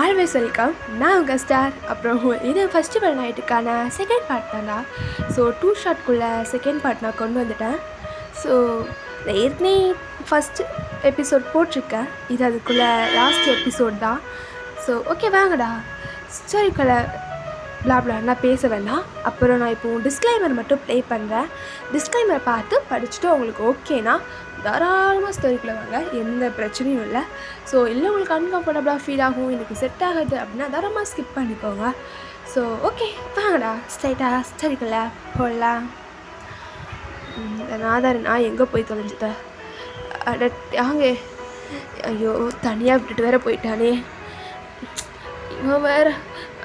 Always welcome. நான் உங்கள் star. அப்புறம் இது ஃபெஸ்டிவல் நைட்டுக்கான செகண்ட் பார்ட் தான்டா. ஸோ 2 ஷார்ட்குள்ளே செகண்ட் பார்ட் நான் கொண்டு வந்துட்டேன். ஸோ நான் ஏற்கனவே ஃபஸ்ட்டு எபிசோட் போட்டிருக்கேன். இது அதுக்குள்ளே லாஸ்ட் எபிசோட் தான். ஸோ ஓகே வாங்கடா ஸ்டோரிக்குள்ளே நான் பேச வேண்டாம். அப்புறம் நான் இப்போது டிஸ்க்ளைமர் மட்டும் ப்ளே பண்ணுறேன். டிஸ்க்ளைமர் பார்த்து படிச்சுட்டு உங்களுக்கு ஓகேனா தாராளமாக ஸ்டோரிக்குள்ளே வாங்க, எந்த பிரச்சனையும் இல்லை. ஸோ இல்லை உங்களுக்கு அன்கம்ஃபர்டபுளாக ஃபீல் ஆகும், எனக்கு செட் ஆகுது அப்படின்னா தாராளமாக ஸ்கிப் பண்ணிக்கோங்க. ஸோ ஓகே வாங்கடா ஸ்ட்ரைட்டாக ஸ்டோரிக்குள்ளே போடலாம். நான் எங்கே போய் தொலைஞ்சிட்டேன்? அங்க ஐயோ தனியாக விட்டுட்டு வேற போயிட்டானே இவன் வேற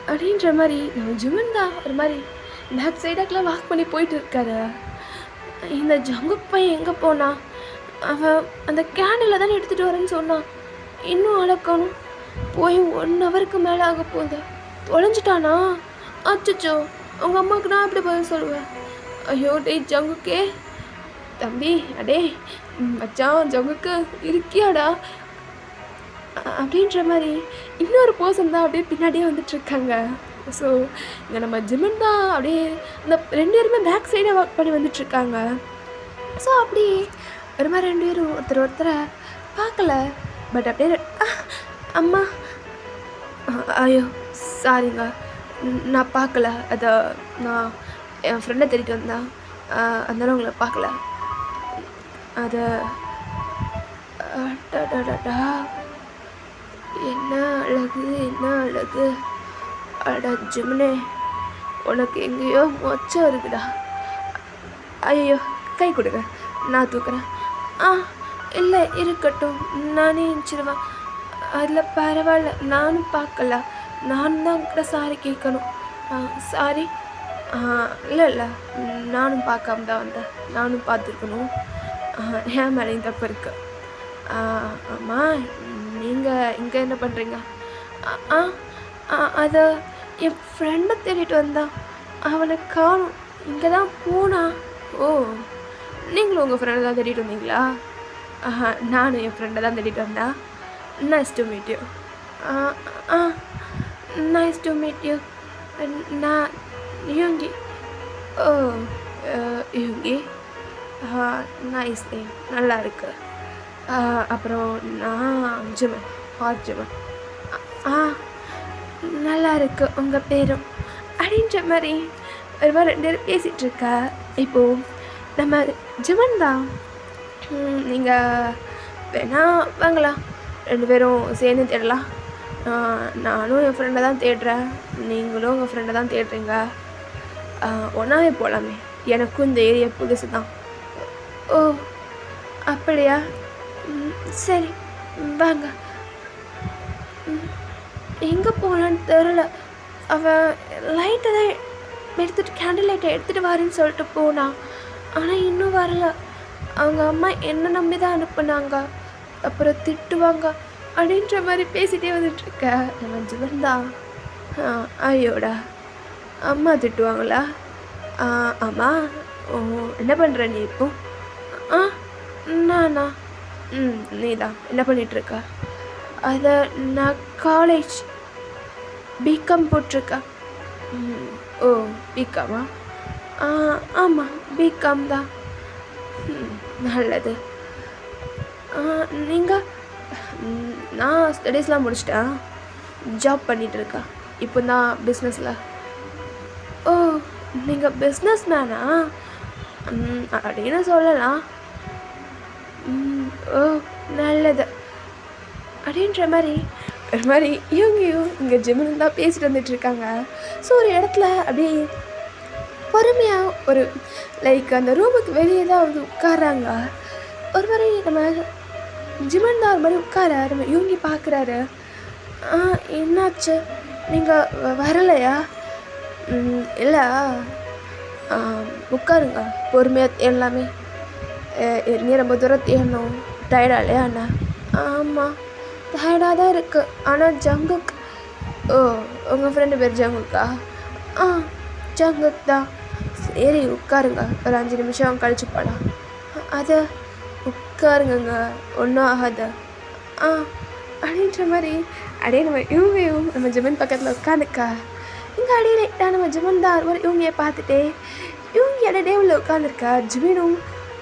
அப்படின்ற மாதிரி. நம்ம ஜுமன் தான் ஒரு மாதிரி பேக் சைடாக்கெலாம் வாக் பண்ணி போயிட்டு இருக்காரு. இந்த ஜங்குக் பையன் எங்கே போனா? அவன் அந்த கேண்டில் தானே எடுத்துகிட்டு வரேன்னு சொன்னான். இன்னும் அளக்கணும் போய் 1 ஹவருக்கு மேலே ஆக போகுது. தொலைஞ்சிட்டானா? அச்சோ, உங்கள் அம்மாவுக்கு நான் எப்படி பதில் சொல்லுவேன்? ஐயோ டேய் ஜங்குக்கே, தம்பி அடே மச்சான் ஜங்குக்கு இருக்கியாடா அப்படின்ற மாதிரி இன்னொரு பர்சன் தான் அப்படியே பின்னாடியே வந்துட்டுருக்காங்க. ஸோ இங்கே நம்ம ஜிமன் தான் அப்படியே அந்த 2 பேருமே பேக் சைடாக வாக் பண்ணி வந்துட்டுருக்காங்க. ஸோ அப்படி ஒரு மாதிரி 2 பேரும் ஒருத்தரை பார்க்கல. பட் அப்படியே அம்மா ஐயோ சாரிங்க நான் பார்க்கல, அதை நான் என் ஃப்ரெண்டை தேடிட்டு வந்தேன், அதனால உங்களை பார்க்கல. அது என்ன அழகு அட ஜிமனே, உனக்கு எங்கேயோ மொச்சம் இருக்குடா. ஐயோ கை கொடுங்க, நான் தூக்குறேன். இல்லை இருக்கட்டும், நானே இருந்துச்சிடுவேன். அதில் பரவாயில்ல, நானும் பார்க்கல, நானும் தான் கூட சாரி கேட்கணும். சாரி. இல்லை நானும் பார்க்காம தான் வந்தேன், நானும் பார்த்துருக்கணும். ஏன் மேலேயும் தப்பு இருக்கு. ஆமாம் நீங்கள் இங்கே என்ன பண்ணுறீங்க? அதை என் ஃப்ரெண்டை தேடிட்டு வந்தான், அவனை காணும், இங்கே தான் போனா. ஓ நீங்களும் உங்கள் ஃப்ரெண்டை தான் தேடிட்டு வந்தீங்களா? நானும் என் ஃப்ரெண்டை தான் தேடிட்டு வந்தேன். Nice to meet you. Nice to meet you. நான் யுங்கி. ஓ யுங்கி, நைஸ் நேம், நல்லா இருக்கு. அப்புறம் நான் ஜிமன், ஜிமன். நல்லா இருக்கு உங்கள் பேரும் அப்படின்ற மாதிரி ஒரு மாதிரி 2 பேரும் பேசிகிட்ருக்கா. இப்போது நம்ம ஜிமன் தான். நீங்கள் வேணா வாங்கலாம், 2 பேரும் சேர்ந்து தேடலாம். நானும் என் ஃப்ரெண்டை தான் தேடுறேன், நீங்களும் உங்கள் ஃப்ரெண்டை தான் தேடுறீங்க. ஒன்றாவே போகலாமே, எனக்கும் இந்த ஏரியா புதுசு தான். ஓ அப்படியா, சரி வாங்க. எங்கே போனான்னு தெரில. அவன் லைட்டை தான் கேண்டில் லைட்டை எடுத்துகிட்டு வரேன்னு சொல்லிட்டு போனான், ஆனால் இன்னும் வரல. அவங்க அம்மா என்ன நம்பி தான் அனுப்புனாங்க, அப்புறம் திட்டுவாங்க அப்படின்ற மாதிரி பேசிகிட்டே வந்துட்டுருக்க. நம்ம ஜிவன் தான். ஐயோடா, அம்மா திட்டுவாங்களா? ஆமாம். ஓ என்ன பண்ணுற நீ இப்போ? நானா? நீ தான் என்ன பண்ணிகிட்ருக்க? அதை நான் காலேஜ் பிகாம் போட்டிருக்கேன். ஓ பிகாமா? ஆமாம் பிகாம் தான். நல்லது. நீங்கள்? நான் ஸ்டடீஸ்லாம் முடிச்சிட்டேன், ஜாப் பண்ணிகிட்ருக்கேன் இப்போ தான் பிஸ்னஸில். ஓ நீங்கள் பிஸ்னஸ் மேனா? அப்படின்னு சொல்லலாம். ஓ நல்லது அப்படின்ற மாதிரி ஒரு மாதிரி இவங்கையும் இங்கே ஜிம்னு தான் பேசிட்டு வந்துட்டுருக்காங்க. ஸோ ஒரு இடத்துல அப்படியே பொறுமையாக ஒரு லைக் அந்த ரூமுக்கு வெளியே தான் வந்து உட்காராங்க. ஒரு மாதிரி நம்ம ஜிமன் தான் ஒரு மாதிரி உட்கார நம்ம இவங்கி பார்க்குறாரு. என்னாச்சு, நீங்கள் வரலையா? இல்லை உட்காருங்க, பொறுமையாக எல்லாமே நீ ரொம்ப தூரம் தேடணும், டயர்டா இல்லையா அண்ணா? ஆமாம் டயர்டாக தான் இருக்குது. ஆனால் ஜங்குக். ஓ உங்கள் ஃப்ரெண்டு பேர் ஜங்குக்கா? ஜங்குக் தான். சரி உட்காருங்க, ஒரு 5 நிமிஷம் கழிச்சு போகலாம். அதை உட்காருங்கங்க, ஒன்றும் ஆகாது. அப்படின்ற மாதிரி அப்படியே இவங்க நம்ம ஜிமன் பக்கத்தில் உட்காந்துக்கா. இங்கே அப்படியே லைட்டாக நம்ம ஜிமன் தான் இவங்க பார்த்துட்டே இவங்களோட டேபிளில் உட்காந்துருக்கா. ஜிமினும்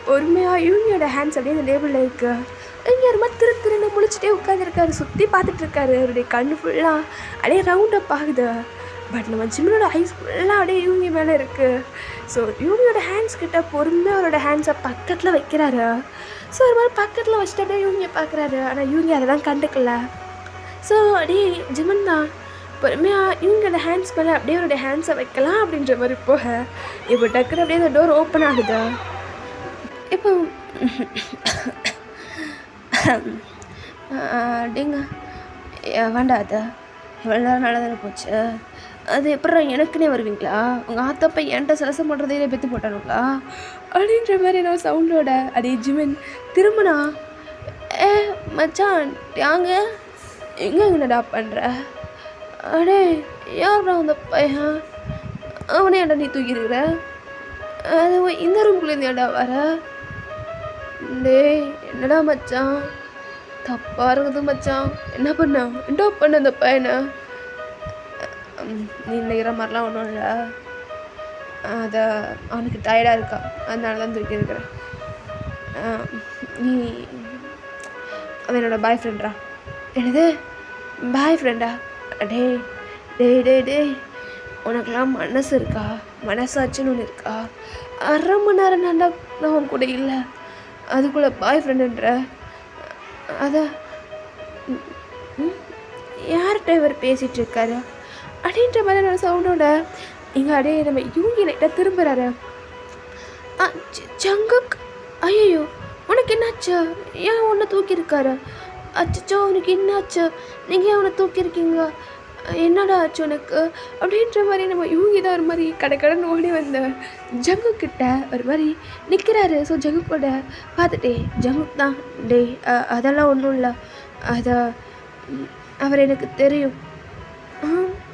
பொறுமையாக இவங்களோட ஹேண்ட்ஸ் அப்படியே அந்த டேபிளில் இருக்கு. இங்கே ஒரு மாதிரி திருன்னு முழிச்சிட்டே உட்காந்துருக்காரு. சுற்றி பார்த்துட்ருக்காரு. அவருடைய கண்ணு ஃபுல்லாக அப்படியே ரவுண்ட் அப் ஆகுது. பட் நம்ம ஜிமினோட ஐஸ் ஃபுல்லாக அப்படியே இவங்க மேலே இருக்குது. ஸோ இவங்களோட ஹேண்ட்ஸ் கிட்ட பொறுமையாக அவரோட ஹேண்ட்ஸை பக்கத்தில் வைக்கிறாரு. ஸோ ஒரு மாதிரி பக்கத்தில் வச்சுட்டு அப்படியே இவங்க பார்க்குறாரு. ஆனால் இவங்க அதெல்லாம் கண்டுக்கல. ஸோ அப்படியே ஜிமன் தான் பொறுமையாக இவங்களோட ஹேண்ட்ஸ் மேலே அப்படியே அவருடைய ஹேண்ட்ஸை வைக்கலாம் அப்படின்ற மாதிரி போக இப்போ டக்குன்னு அப்படியே அந்த டோர் ஓப்பன் ஆகுது. இப்போ அப்படிங்க வேண்டாத இவ்வளோ நேரம் நல்லா தானே போச்சு. அது எப்பறம் எனக்குன்னே வருவீங்களா? உங்கள் ஆத்தப்பா என்கிட்ட சலசம் பண்ணுறதையே பெற்று போட்டானுங்களா அப்படின்ற மாதிரி நான் சவுண்டோட அப்படியே ஜிமின் திரும்பினா, மச்சான் யாங்க எங்கே என்னடா பண்ணுற? அடே யாரா அந்த பையன்? அவனே ஏன்டா நீ தூக்கிருக்கிற? அது இந்த ரூம்குள்ளேருந்து ஏன்டா வர? டேய் என்னடா மச்சான் தப்பாக இருக்குது மச்சான். என்ன பண்ண அந்த பையனை? நீ நினைக்கிற மாதிரிலாம் ஒன்றும் இல்லை. அதை அவனுக்கு டயர்டாக இருக்கா, அதனால தான் தூக்கி இருக்கிறேன். நீ அவன் என்னோடய பாய் ஃப்ரெண்டா? என்னது பாய் ஃப்ரெண்டா? டேய் டேய் டேய் டேய் உனக்கெல்லாம் மனசு இருக்கா? மனசாச்சுன்னு ஒன்று இருக்கா? அரை மணி நேரம் நான் அவன் கூட இல்லை, அதுக்குள்ளே பாய் ஃப்ரெண்டுன்ற? அதான் யார்கிட்ட இவர் பேசிகிட்டு இருக்காரு அப்படின்ற மாதிரி நான் சவுண்டோட இங்கே அப்படியே நம்ம யூங்கி லைட்டாக திரும்புகிறாரு. ஜங்குக் ஐயோ உனக்கு என்னாச்சு? ஏன் உன்னை தூக்கியிருக்காரு? அச்சோ உனக்கு என்னாச்சு? நீங்கள் ஏன் அவனை தூக்கியிருக்கீங்க? என்னடா ஆச்சு உனக்கு அப்படின்ற மாதிரி நம்ம யூங்கி தான் ஒரு மாதிரி கடைன்னு ஓடி வந்த ஜங்குக்கிட்ட ஒரு மாதிரி நிற்கிறாரு. ஸோ ஜங்குக்கோட பார்த்துட்டே ஜங்குக் தான் டே அதெல்லாம் ஒன்றும் இல்லை, அதை அவர் எனக்கு தெரியும்.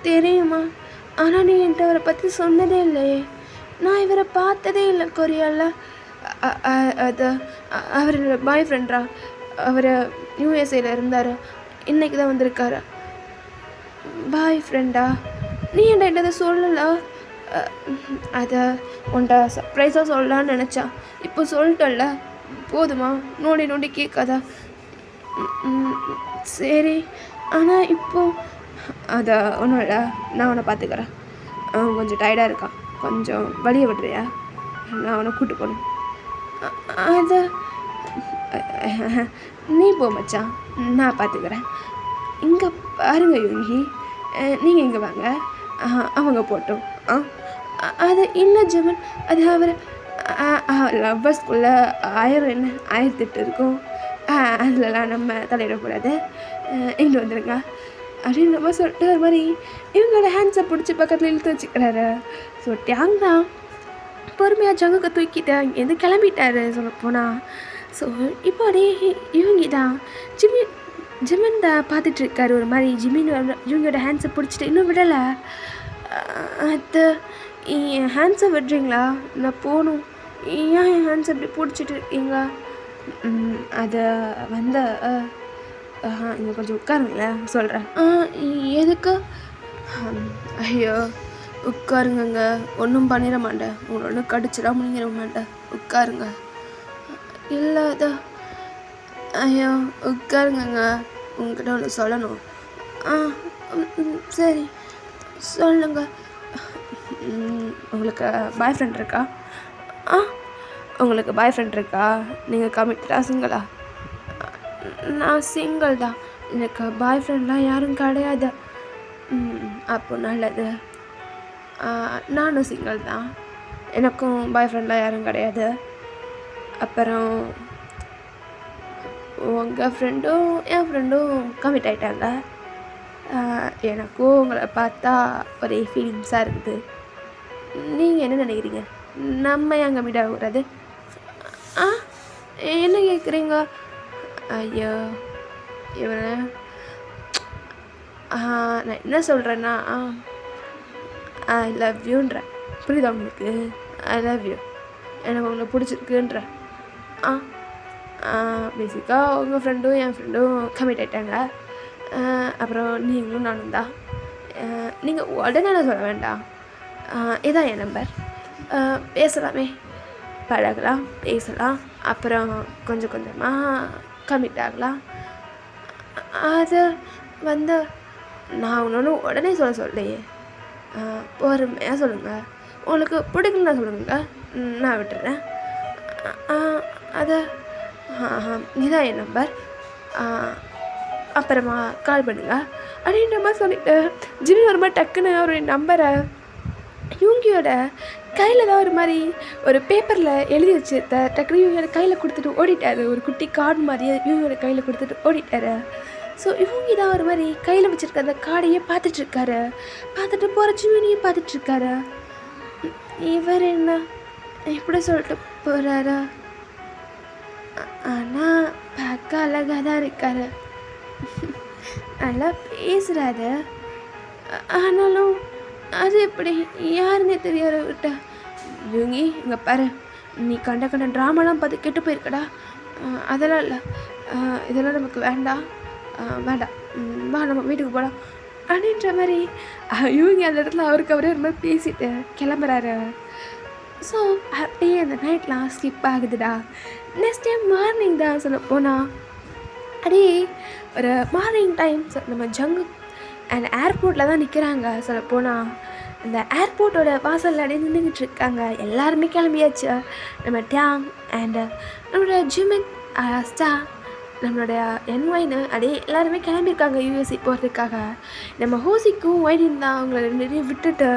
தெரியுமா? ஆனால் நீ என்கிட்ட அவரை பற்றி சொன்னதே இல்லையே. நான் இவரை பார்த்ததே இல்லை கொரியாவில். அது அவர் என்னோடய பாய் ஃப்ரெண்டா? அவர் யூஎஸ்ஏல இருந்தார், இன்றைக்கி தான் வந்திருக்காரு. பாய் ஃப்ரெண்டா? நீ என்கிட்ட இதை சொல்லலை. அதை உன்கிட்ட சர்ப்ரைஸாக சொல்லலான்னு நினச்சா, இப்போ சொல்லிட்டல்ல போதுமா? நோண்டி கேட்காதா? சரி ஆனால் இப்போது அதை ஒன்றும் இல்லை, நான் அவனை பார்த்துக்கிறேன். அவன் கொஞ்சம் டயர்டாக இருக்கான், கொஞ்சம் வழியை விடுறியா? நான் அவனை கூப்பிட்டு போகணும். அதை நீ போ மச்சான், நான் பார்த்துக்கிறேன். இங்கே பாருங்க யூங்கி, நீங்கள் இங்கே வாங்க, அவங்க போட்டோம். அது இல்லை ஜமன், அது அவர் லவ்வர்ஸ்குள்ளே 1008 இருக்கும், அதிலலாம் நம்ம தலையிடக்கூடாது, இங்கே வந்துடுங்க அப்படின்னு நம்ம சொல்லிட்டு ஒரு மாதிரி இவங்களோட ஹேண்ட்ஸை பிடிச்சி பக்கத்தில் இழுத்து வச்சுக்கிறாரு. ஸோ டேங் தான் பொறுமையாக ஜங்குக்கு தூக்கிட்டு அங்கேருந்து கிளம்பிட்டாரு சொல்லப்போனால். ஸோ இப்போ அப்படியே இவங்க தான் ஜிமின் தான் பார்த்துட்ருக்காரு ஒரு மாதிரி. ஜிமின் இவங்களோட ஹேண்ட்ஸை பிடிச்சிட்டு இன்னும் விடலை. அது என் ஹேண்ட்ஸை விடுறீங்களா? நான் போகணும். ஏன் என் ஹேண்ட்ஸ் அப்படி பிடிச்சிட்டு இருக்கீங்க? அதை வந்து இங்கே கொஞ்சம் உட்காருங்களேன் சொல்கிறேன். எதுக்கு? ஐயோ உட்காருங்கங்க, ஒன்றும் பண்ணிட மாட்டேன், உங்களை ஒன்றும் கடிச்சிட முடிஞ்சிட மாட்டேன், உட்காருங்க. இல்லை அதான் ஐயோ உட்காருங்கங்க, உங்ககிட்ட ஒன்று சொல்லணும். சரி சொல்லுங்க. உங்களுக்கு பாய் ஃப்ரெண்ட் இருக்கா? உங்களுக்கு பாய் ஃப்ரெண்ட் இருக்கா? நீங்கள் கமிட்டடா சிங்கிளா? நான் சிங்கிள் தான், எனக்கு பாய் ஃப்ரெண்ட்லாம் யாரும் கிடையாது. அப்போ நல்லது. நானும் சிங்கிள் தான், எனக்கும் பாய் ஃப்ரெண்ட்லாம் யாரும் கிடையாது. அப்புறம் உங்கள் ஃப்ரெண்டும் என் ஃப்ரெண்டும் கமிட் ஆகிட்டாங்க. எனக்கும் உங்களை பார்த்தா ஒரே ஃபீலிங்ஸாக இருக்குது. நீங்கள் என்ன நினைக்கிறீங்க? நம்ம ஏன் கமிட் ஆகக்கூடாது? என்ன கேட்குறீங்க? ஐயோ இவனை நான் என்ன சொல்கிறேன்னா, ஐ லவ் யூன்றேன், புரியுதா உங்களுக்கு? ஐ லவ் யூ, எனக்கு உங்களை பிடிச்சிருக்குன்றேன். பேசிக்காக உங்கள் ஃப்ரெண்டும் என் ஃப்ரெண்டும் கமிட் ஆகிட்டாங்க. அப்புறம் நீங்களும் நானும் தான். நீங்கள் உடனே நான் சொல்ல வேண்டாம். இதான் என் நம்பர். பேசலாமே, பழகலாம், பேசலாம். அப்புறம் கொஞ்சம் கொஞ்சமாக கமிட் ஆகலாம். அது வந்து நான் ஒன்று உடனே சொல்லையே, பொறுமையாக சொல்லுங்கள். உங்களுக்கு பிடிக்கலன்னா சொல்லுங்க, நான் விட்டுறேன். அது இதான் என் நம்பர். அப்புறமா கால் பண்ணுங்க அப்படின்ற மாதிரி சொல்லிவிட்டு ஜிம்மி ஒரு மாதிரி டக்குன்னு அவருடைய நம்பரை யூங்கியோட கையில் தான் ஒரு மாதிரி ஒரு பேப்பரில் எழுதி வச்சுருந்த டக்குனு யூங்கியோட கையில் கொடுத்துட்டு ஓடிட்டார். ஒரு குட்டி கார்டு மாதிரியே யூங்கியோட கையில் கொடுத்துட்டு ஓடிட்டார். ஸோ யூங்கி தான் ஒரு மாதிரி கையில் வச்சுருக்க அந்த கார்டையே பார்த்துட்ருக்காரு. பார்த்துட்டு போகிற ஜிம்மினையும் பார்த்துட்ருக்காரு. இவர் என்ன இப்படி சொல்லிட்டு போகிறாரு? ஆனால் பார்க்க அழகாக தான் இருக்காரு, நல்லா பேசுகிறாரு. ஆனாலும் அது எப்படி யாருன்னே தெரியாத விட்ட யூங்கி, இங்கே பாரு, நீ கண்ட ட்ராமாலாம் பார்த்து கெட்டு போயிருக்கடா. அதெல்லாம் இல்லை, இதெல்லாம் நமக்கு வேண்டாம், வா நம்ம வீட்டுக்கு போகலாம் அப்படின்ற மாதிரி யூங்கி அந்த இடத்துல அவருக்கு அவரே ஒரு மாதிரி பேசிட்டு கிளம்புறாரு. ஸோ அப்படியே அந்த நைட்லாம் ஸ்கிப் ஆகுதுடா. நெக்ஸ்ட் டைம் மார்னிங் தான் சொல்ல போனால் அப்படியே ஒரு மார்னிங் டைம் நம்ம ஜங்கு அண்ட் ஏர்போர்ட்டில் தான் நிற்கிறாங்க. சொல்ல போனால் அந்த ஏர்போர்ட்டோட வாசலில் அப்படியே நின்றுக்கிட்டு இருக்காங்க. எல்லாருமே கிளம்பியாச்சு. நம்ம டேங் அண்டு நம்மளோட ஜிமின், ஸ்டா, நம்மளோட என்ஒய்னு அப்படியே எல்லாருமே கிளம்பியிருக்காங்க யூஎஸ்ஏ போகிறதுக்காக. நம்ம ஹோசிக்கும் ஒய்டின் தான் அவங்கள நிறைய விட்டுட்டு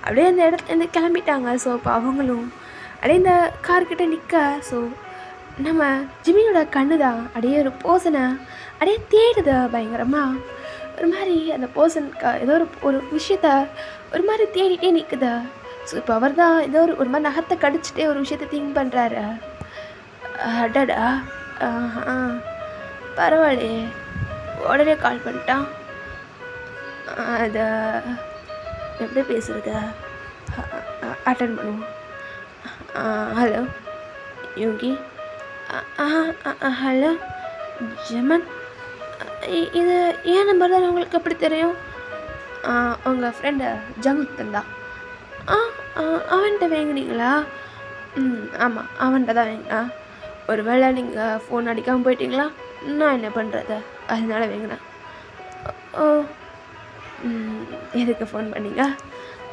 அப்படியே அந்த இடத்துலேருந்து கிளம்பிட்டாங்க. ஸோ இப்போ அவங்களும் அப்படியே இந்த கார்கிட்ட நிற்க, ஸோ நம்ம ஜிம்மியோட கண்ணு தான் அப்படியே ஒரு போசனை அப்படியே தேடுது பயங்கரமாக. ஒரு மாதிரி அந்த பர்சனுக்கு ஏதோ ஒரு விஷயத்த ஒரு மாதிரி தேடிட்டே நிற்குது. ஸோ இப்போ அவர் தான் ஏதோ ஒரு மாதிரி நகத்தை கடிச்சிட்டே ஒரு விஷயத்த திங்க் பண்ணுறாரு. அடடா, பரவாயில்லையே, உடனே கால் பண்ணிட்டான். அதை எப்படி பேசுகிறது, அட்டன் பண்ணுவோம். ஹலோ யோகி. ஹலோ ஜெமன், இது ஏன் நம்பர் தான் உங்களுக்கு எப்படி தெரியும்? உங்கள் ஃப்ரெண்டு ஜங்குக் தந்தா. அவன்கிட்ட வாங்கினீங்களா? ஆமாம், அவன்கிட்ட தான் வாங்கினா. ஒரு வேளை நீங்கள் ஃபோன் அடிக்காமல் போயிட்டீங்களா? நான் என்ன பண்ணுறது, அதனால வாங்கினேன். ஓ, எதுக்கு ஃபோன் பண்ணீங்க?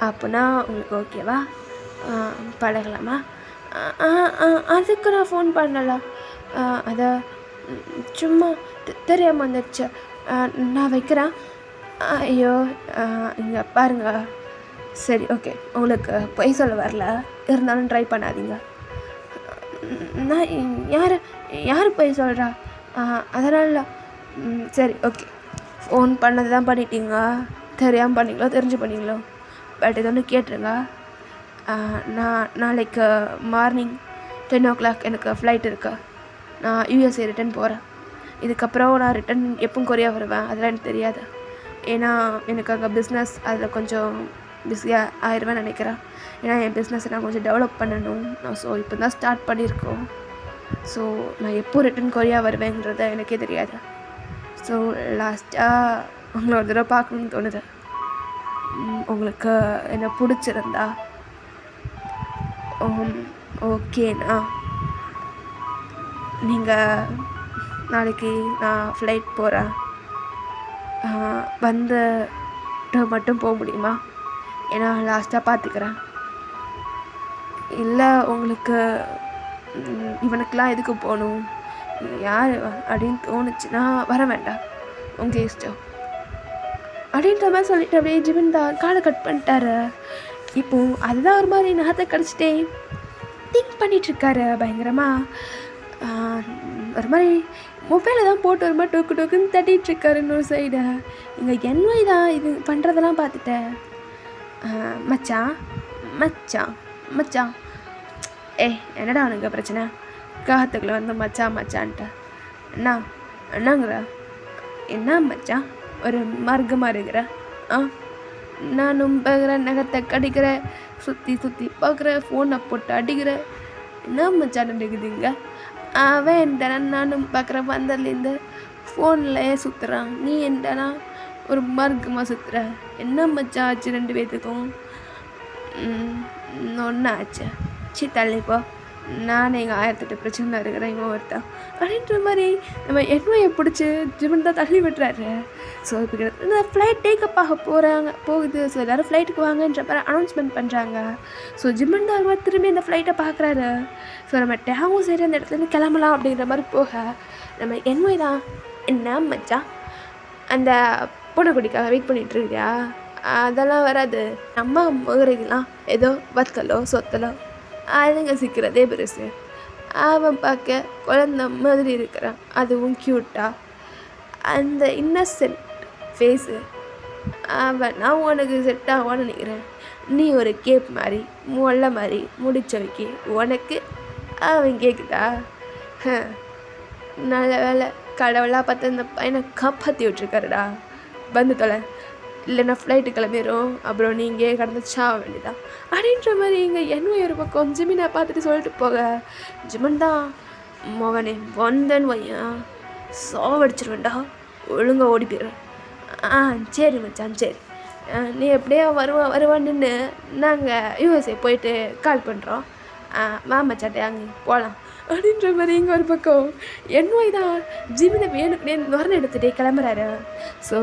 அப்போனா உங்களுக்கு ஓகேவா, பழகலாமா? அதுக்கு நான் ஃபோன் பண்ணலாம், அதை சும்மா தெரியாமல் வந்துடுச்சு, நான் வைக்கிறேன். ஐயோ, இங்கே பாருங்க. சரி, ஓகே, உங்களுக்கு பொய் சொல்ல வரல, இருந்தாலும் ட்ரை பண்ணாதீங்க. நான் யார் பொய் சொல்கிறா? அதனால் சரி, ஓகே, ஃபோன் பண்ணது தான் பண்ணிட்டீங்க, தெரியாமல் பண்ணிங்களோ தெரிஞ்சு பண்ணிங்களோ, பட் இது ஒன்று கேட்டுருங்க. நான் நாளைக்கு மார்னிங் 10 o'clock எனக்கு ஃப்ளைட் இருக்குது. நான் யூஎஸ்ஏ ரிட்டன் போகிறேன். இதுக்கப்புறம் நான் ரிட்டன் எப்போ கொரியா வருவேன் அதெல்லாம் எனக்கு தெரியாது. ஏன்னா எனக்கு அங்கே பிஸ்னஸ் அதில் கொஞ்சம் பிஸியாக ஆயிடுவேன்னு நினைக்கிறேன். ஏன்னா என் பிஸ்னஸை நான் கொஞ்சம் டெவலப் பண்ணணும். ஸோ இப்போ தான் ஸ்டார்ட் பண்ணியிருக்கோம். ஸோ நான் எப்போ ரிட்டன் கொரியா வருவேங்கிறத எனக்கே தெரியாது. ஸோ லாஸ்ட்டாக உங்களை ஒரு தடவை பார்க்கணுன்னு தோணுது. உங்களுக்கு என்னை பிடிச்சிருந்தா ஓகேண்ணா, நீங்கள் நாளைக்கு நான் ஃப்ளைட் போகிறேன், வந்து மட்டும் போக முடியுமா? ஏன்னா லாஸ்ட்டாக பார்த்துக்கிறேன். இல்லை உங்களுக்கு இவனுக்கெலாம் எதுக்கு போகணும், யார் அப்படின்னு தோணுச்சுன்னா வர வேண்டாம், உங்கள் இஷ்டம் அப்படின்ற மாதிரி சொல்லிட்டு அப்படியே ஜிமின் தான் காலை கட் பண்ணிட்டாரு. இப்போது அதுதான் ஒரு மாதிரி நகத்தை கடிச்சிட்டே திங்க் பண்ணிகிட்ருக்காரு பயங்கரமாக. ஒரு மாதிரி மொபைலை தான் போட்டு ஒரு மாதிரி டொக்கு டொக்குன்னு தட்டிகிட்ருக்காரு இன்னொரு சைடு. இங்கே என்ஒய் தான் இது பண்ணுறதெல்லாம் பார்த்துட்டேன். மச்சான் மச்சான் மச்சான், என்னடா அவனுக்கு பிரச்சனை? காத்துக்குள்ளே வந்து மச்சான் மச்சான்ட்ட என்னங்கிற என்ன மச்சான் ஒரு மார்க்கமாக இருக்கிற? நானும் பார்க்குற நகத்தை கடிக்கிற, சுற்றி பார்க்குற, ஃபோனை போட்டு அடிக்கிற, என்ன மச்சான் நடக்குதுங்க? அவன் நானும் பார்க்குற வந்ததுலேருந்து ஃபோன்லேயே சுற்றுறான். நீ என்னடா ஒரு மார்க்கமாக சுற்றுற? என்ன மச்சான் ஆச்சு 2 பேர்த்துக்கும்? ஒன்றா ஆச்சு. சி தள்ளிப்போ, நானே எங்கள் 1008 பிரச்சனை இருக்கிறேன், இவன் ஒருத்தான் அப்படின்ற மாதிரி நம்ம என்மையை பிடிச்சி ஜிமன் தான் தள்ளி விட்டுறாரு. ஸோ இப்போ இந்த ஃப்ளைட் டேக்கப் ஆக போகுது. ஸோ எல்லோரும் ஃப்ளைட்டுக்கு வாங்கன்ற மாதிரி அனௌன்ஸ்மெண்ட் பண்ணுறாங்க. ஸோ ஜிமன் தான் ஒரு மாதிரி திரும்பி அந்த ஃப்ளைட்டை பார்க்குறாரு. ஸோ நம்ம டேவும் சரி அந்த இடத்துலேருந்து கிளம்பலாம் அப்படிங்கிற மாதிரி போக நம்ம என்மை தான், என்ன மச்சான் அந்த பூனைக்குட்டிக்காக வெயிட் பண்ணிகிட்டு இருக்கியா? அதெல்லாம் வராது. நம்ம மகரைக்கெலாம் ஏதோ வத்தலோ சொத்தலோ அதுங்க சிக்கிறதே பெருசு. அவன் பார்க்க குழந்த மாதிரி இருக்கிறான், அதுவும் க்யூட்டாக. அந்த இன்னசென்ட் ஃபேஸு அவன் நான் உனக்கு செட் ஆவான்னு நினைக்கிறேன். நீ ஒரு கேப் மாதிரி முல்லை மாதிரி முடிச்ச வைக்கி உனக்கு அவன் கேட்குதா? நல்ல வேலை கடவுளாக பார்த்து இந்த பையனை காப்பாற்றி விட்ருக்காருடா. வந்து தொலை, இல்லைன்னா ஃப்ளைட்டு கிளம்பிடும், அப்புறம் நீ இங்கேயே கடந்து சாக வேண்டியதான் அப்படின்ற மாதிரி இங்கே என்ன ஒரு பக்கம் ஜிமினை பார்த்துட்டு சொல்லிட்டு போக ஜிமன் தான், மகனே வந்தேன்னு வையன் சாவடிச்சிருவேன்டா, ஒழுங்காக ஓடி போயிடுறேன். சரி மச்சான் சரி, நீ எப்படியா வருவான்னு நாங்கள் யூஎஸ்ஏ போயிட்டு கால் பண்ணுறோம். மச்சாட்டே அங்கே போகலாம் அப்படின்ற மாதிரி இங்கே ஒரு பக்கம் என்வாய் தான் ஜிமினை வேணுக்குனே நுரன் எடுத்துகிட்டே கிளம்புறாரு. ஸோ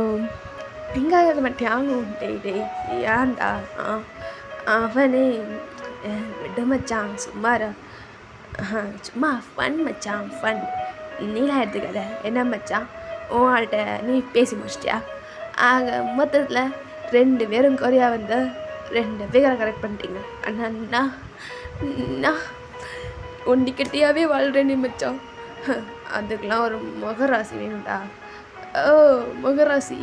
இங்கே நம்ம தியாகம் டேய் ஏன்டா அவனே விடு மச்சான் சும்மாரு, சும்மா ஃபன் மச்சான் ஃபன், நீலாம் எடுத்துக்காத என்ன மச்சான் உன் ஆள்கிட்ட நீ பேசி முடிச்சிட்டியா? ஆக மொத்தத்தில் 2 பேரும் கொரியா வந்து 2 பேரை கரெக்ட் பண்ணிட்டீங்க. அண்ணா நான் ஒண்டிக்கட்டியாகவே வாழ்கிறேன் நீ மச்சான். அதுக்கெலாம் ஒரு முகராசி வேணும்டா. ஓ முகராசி,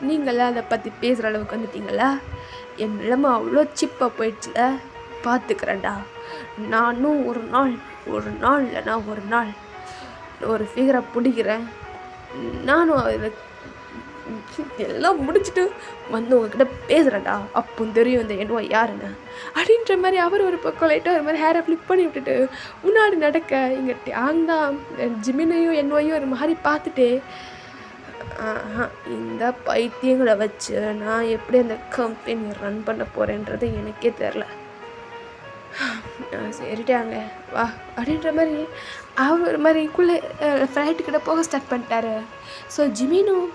நீங்களாம் அதை பற்றி பேசுகிற அளவுக்கு வந்துட்டீங்களா? என் நிலைமை அவ்வளோ சிப்பாக போயிடுச்சுல, பார்த்துக்கிறேன்டா. நானும் ஒரு நாள் இல்லைனா ஒரு நாள் ஒரு ஃபிகரை பிடிக்கிறேன். நானும் அதில் எல்லாம் முடிச்சுட்டு வந்து உங்ககிட்ட பேசுகிறேன்டா, அப்போ தெரியும் இந்த என்வா யாருன்னு அப்படின்ற மாதிரி அவர் ஒரு பக்கம் லைட்டாக ஒரு மாதிரி ஹேரை ஃப்ளிப் பண்ணி விட்டுட்டு முன்னாடி நடக்க இங்கே டேங்தான் ஜிமினையும் என்வாயும் ஒரு மாதிரி பார்த்துட்டு, இந்த பைத்தியங்களை வச்சு நான் எப்படி அந்த கம்பெனி ரன் பண்ண போகிறேன்றது எனக்கே தெரில. சரிட்டாங்க வா அப்படின்ற மாதிரி அவர் ஒரு மாதிரிக்குள்ளே ஃப்ளைட்டுக்கிட்ட போக ஸ்டார்ட் பண்ணிட்டாரு. ஸோ ஜிமினும்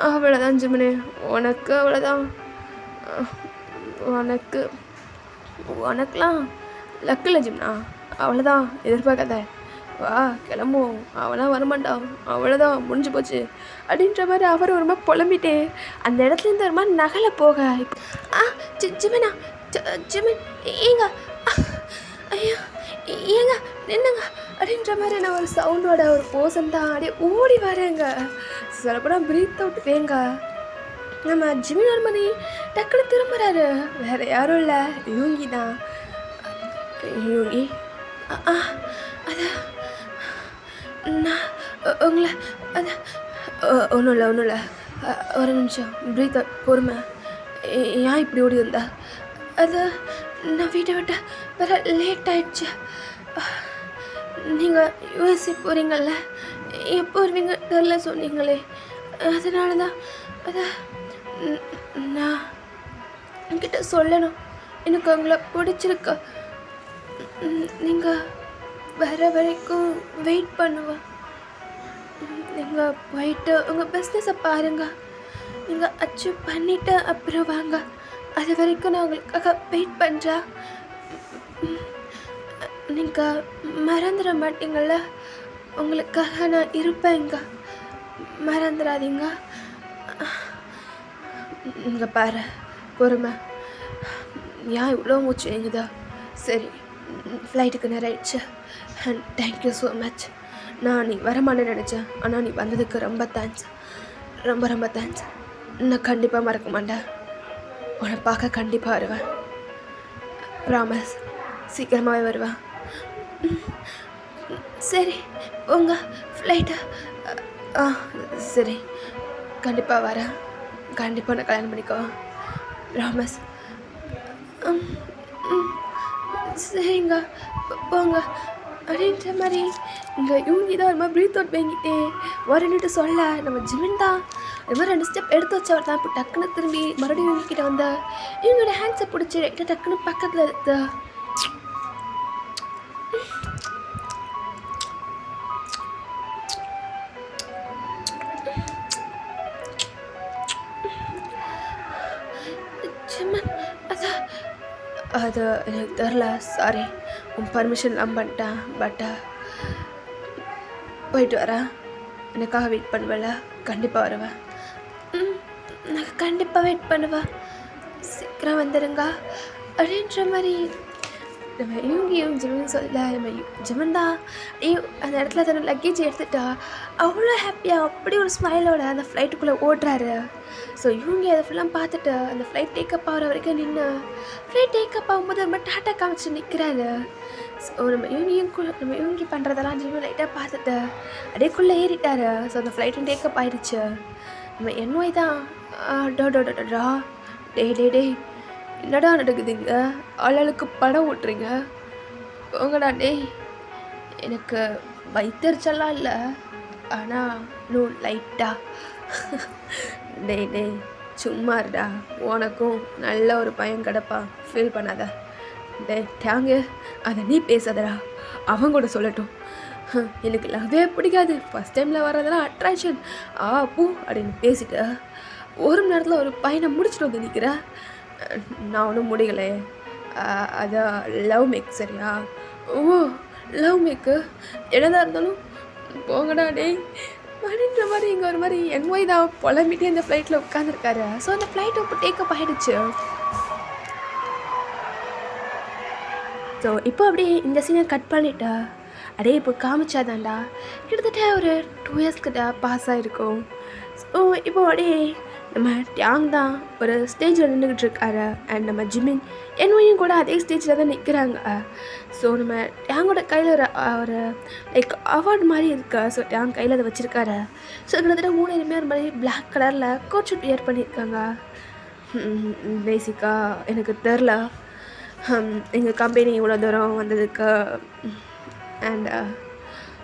அவ்வளோதான் ஜிமினு, உனக்கு அவ்வளோதான், உனக்குலாம் லக்கில் ஜிம்னா, அவ்வளோதான் எதிர்பார்க்காத, வா கிளம்புவோம், அவனாம் வரமாட்டான், அவ்வளோதான் முடிஞ்சு போச்சு அப்படின்ற மாதிரி அவர் ஒரு மாதிரி புலம்பிட்டே அந்த இடத்துலேருந்து ஒரு மாதிரி நகலை போக ஜிமினா ஜிமின் ஏங்க ஐயா ஏங்க நின்னுங்க அப்படின்ற மாதிரி நான் ஒரு சவுண்டோட ஒரு போசன் தான் அப்படியே ஓடி வரேங்க. சொல்லப்போனால் ப்ரீத் அவுட் வேங்க. நம்ம ஜிமின் ஒரு மாதிரி டக்குன்னு திரும்புறாரு. வேறு யாரும் இல்லை, யூங்கி தான். யூங்கி அது நான் உங்களை அது ஒன்றும் இல்லை ஒரு நிமிஷம் ப்ரீத் அவுட் பொறுமை. ஏன் இப்படி ஓடி வந்தா? அது நான் வீட்டை விட்டு வர லேட் ஆயிடுச்சு. நீங்கள் யூஎஸ்ஏ போகிறீங்கள்ல, எப்போ வருவீங்க தெரில சொன்னீங்களே, அதனால தான் அதை நான் என்கிட்ட சொல்லணும். எனக்கு உங்களை பிடிச்சிருக்கா, நீங்கள் வர வரைக்கும் வெயிட் பண்ணுவேன். நீங்கள் போயிட்டு உங்கள் பிஸ்னஸை பாருங்கள், நீங்கள் அச்சீவ் பண்ணிவிட்டு அப்புறம் வாங்க. அது வரைக்கும் நான் உங்களுக்காக வெயிட் பண்ணுறேன். நீங்கள் மறந்துட மாட்டீங்கள, உங்களுக்காக நான் இருப்பேங்க, மறந்துடாதீங்க. இங்கே பாரு பொறுமை, ஏன் இவ்வளோ மூச்சு எங்குதா? சரி ஃப்ளைட்டுக்கு நேரம் ஆயிடுச்சு. And thank you so much. நான் நீ வரமாட்டேன்னு நினச்சேன், ஆனால் நீ வந்ததுக்கு ரொம்ப தேங்க்ஸ், ரொம்ப தேங்க்ஸ். நான் கண்டிப்பாக மறக்க மாட்டேன், உன்னை பார்க்க கண்டிப்பாக வருவேன், ப்ராமிஸ், சீக்கிரமாகவே வருவேன். சரி உங்கள் ஃப்ளைட்டு சரி கண்டிப்பாக வரேன், கண்டிப்பாக நான் கல்யாணம் பண்ணிக்கோ, ப்ராமிஸ். சரிங்க போங்க. அப்படின்ற மாதிரி இங்கே இவங்க தான் ஒரு மாதிரி ப்ரீத் அவுட் வாங்கிட்டு வரணுட்டு சொல்ல நம்ம ஜிமின் தான் அது மாதிரி 2 ஸ்டெப் எடுத்து வச்சவர் தான். இப்போ டக்குன்னு திரும்பி மறுபடியும் இவங்ககிட்ட வந்த இவங்களோட ஹேண்ட்ஸை பிடிச்சி டக்குன்னு பக்கத்தில் எடுத்து அது எனக்கு தெரில, சாரி, உன் பர்மிஷன் இல்லாமல் பண்ணிட்டேன். பட் போயிட்டு வரேன். எனக்காக வெயிட் பண்ணுவேல? கண்டிப்பாக வருவேன். நான் கண்டிப்பாக வெயிட் பண்ணுவேன். சீக்கிரம் வந்துடுங்க அப்படின்ற மாதிரி நம்ம இவங்க ஜிமன் சொல்லல. நம்ம ஜிமன் தான் அந்த இடத்துல தன்னோட லக்கேஜ் எடுத்துட்டா அவ்வளோ ஹாப்பியாக அப்படி ஒரு ஸ்மைலோட அந்த ஃப்ளைட்டுக்குள்ளே ஓடுறாரு. ஸோ இவங்க அதை ஃபுல்லாக பார்த்துட்டு அந்த ஃப்ளைட் டேக்கப் ஆகிற வரைக்கும் நின்று ஃப்ளைட் டேக்கப் ஆகும்போது ரொம்ப டாட்டா காமிச்சு நிற்கிறாரு. ஸோ நம்ம இவங்க பண்ணுறதெல்லாம் ஜிமன் லைட்டாக பார்த்துட்டு அடைக்குள்ளே ஏறிட்டார். ஸோ அந்த ஃப்ளைட்டும் டேக்கப் ஆயிடுச்சு. நம்ம என்ஒய் தான் டா டே என்னடா நடக்குதுங்க, ஆளுக்கு படம் ஓட்டுறீங்க, போங்கடா டேய். எனக்கு வைத்தறிச்செல்லாம் இல்லை, ஆனால் இன்னும் லைட்டாக டேய் சும்மா இருடா, உனக்கும் நல்ல ஒரு பையன் கிடப்பா, ஃபீல் பண்ணாத. டேங்க அதை நீ பேசாதடா, அவங்க கூட சொல்லட்டும். எனக்கு லவ்வே பிடிக்காது, ஃபஸ்ட் டைமில் வர்றதெல்லாம் அட்ராக்ஷன் பூ அப்படின்னு பேசிட்டு 1 மணி நேரத்தில் ஒரு பையனை முடிச்சுட்டு வந்து நிற்கிறேன். நான் ஒன்றும் முடியலை, அதான் லவ் மேக். சரியா? ஓ லவ் மேக்கு என்னதான் இருந்தாலும் போங்கடா டேய் அப்படின்ற மாதிரி இங்கே ஒரு மாதிரி என்ஒய் தான் புலம்பிட்டே அந்த ஃப்ளைட்டில் உட்காந்துருக்காரு. ஸோ அந்த ஃப்ளைட் இப்போ டேக்கப் ஆகிடுச்சு. ஸோ இப்போ அப்படியே இந்த சீனை கட் பண்ணிட்டா அப்படியே இப்போ காமிச்சாதான்டா கிட்டத்தட்ட ஒரு 2 இயர்ஸ் கிட்ட பாஸ் ஆகிருக்கும். ஸோ இப்போ அப்படியே நம்ம டியாங் தான் ஒரு ஸ்டேஜில் நின்றுக்கிட்டு இருக்காரு. அண்ட் நம்ம ஜிமின் என்ஒயும் கூட அதே ஸ்டேஜில் தான் நிற்கிறாங்க. ஸோ நம்ம டியாங்கோட கையில் ஒரு லைக் அவார்டு மாதிரி இருக்கு. ஸோ டியாங் கையில் அதை வச்சுருக்காரு. ஸோ கிட்டத்தட்ட 3 பேருமே ஒரு மாதிரி பிளாக் கலரில் கோட் ஷூட் வியர் பண்ணியிருக்காங்க. பேசிக்காக எனக்கு தெரில எங்கள் கம்பெனி இவ்வளோ தூரம் வந்ததுக்கு அண்ட்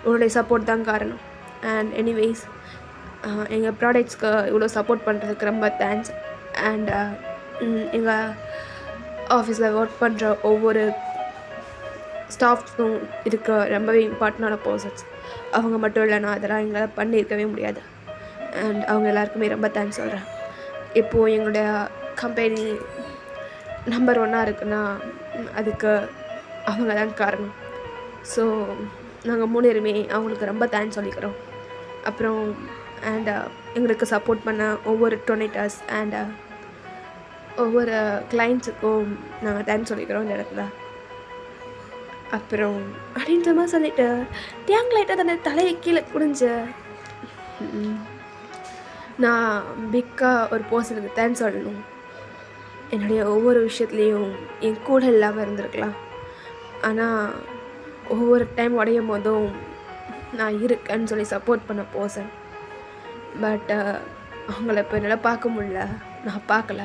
உங்களுடைய சப்போர்ட் தான் காரணம். அண்ட் எனிவேஸ் எங்கள் ப்ராடக்ட்ஸ்க்கு இவ்வளோ சப்போர்ட் பண்ணுறதுக்கு ரொம்ப தேங்க்ஸ். அண்ட் எங்கள் ஆஃபீஸில் ஒர்க் பண்ணுற ஒவ்வொரு ஸ்டாஃப்ஸும் இதுக்கு ரொம்பவே இம்பார்ட்டண்டான பர்சன்ஸ். அவங்க மட்டும் இல்லைனா அதெல்லாம் எங்களால் பண்ணியிருக்கவே முடியாது. அண்ட் அவங்க எல்லாருக்குமே ரொம்ப தேங்க்ஸ் சொல்கிறேன். இப்போது எங்களுடைய கம்பெனி நம்பர் 1 இருக்குன்னா அதுக்கு அவங்க தான் காரணம். ஸோ நாங்கள் 3 பேருமே அவங்களுக்கு ரொம்ப தேங்க்ஸ் சொல்லிக்கிறோம். அப்புறம் அண்ட் எங்களுக்கு சப்போர்ட் பண்ண ஒவ்வொரு டொனேட்டர்ஸ் அண்ட் ஒவ்வொரு கிளைண்ட்ஸுக்கும் நாங்கள் தேங்க்ஸ் சொல்லிக்கிறோம் இந்த இடத்துல. அப்புறம் அப்படின்ற மாதிரி சொல்லிவிட்டு டியாங் லைட்டாக தானே தலையை கீழே குடிஞ்சு நான் பிக்காக ஒரு பர்சனுக்கு தேங்க்ஸ் சொல்லணும். என்னுடைய ஒவ்வொரு விஷயத்துலேயும் என் கூட இல்லாமல் இருந்திருக்கலாம், ஆனால் ஒவ்வொரு டைம் உடையும் போதும் நான் இருக்கேன்னு சொல்லி சப்போர்ட் பண்ண பர்சன். பட் அவங்கள இப்போ என்னால் பார்க்க முடியல, நான் பார்க்கல.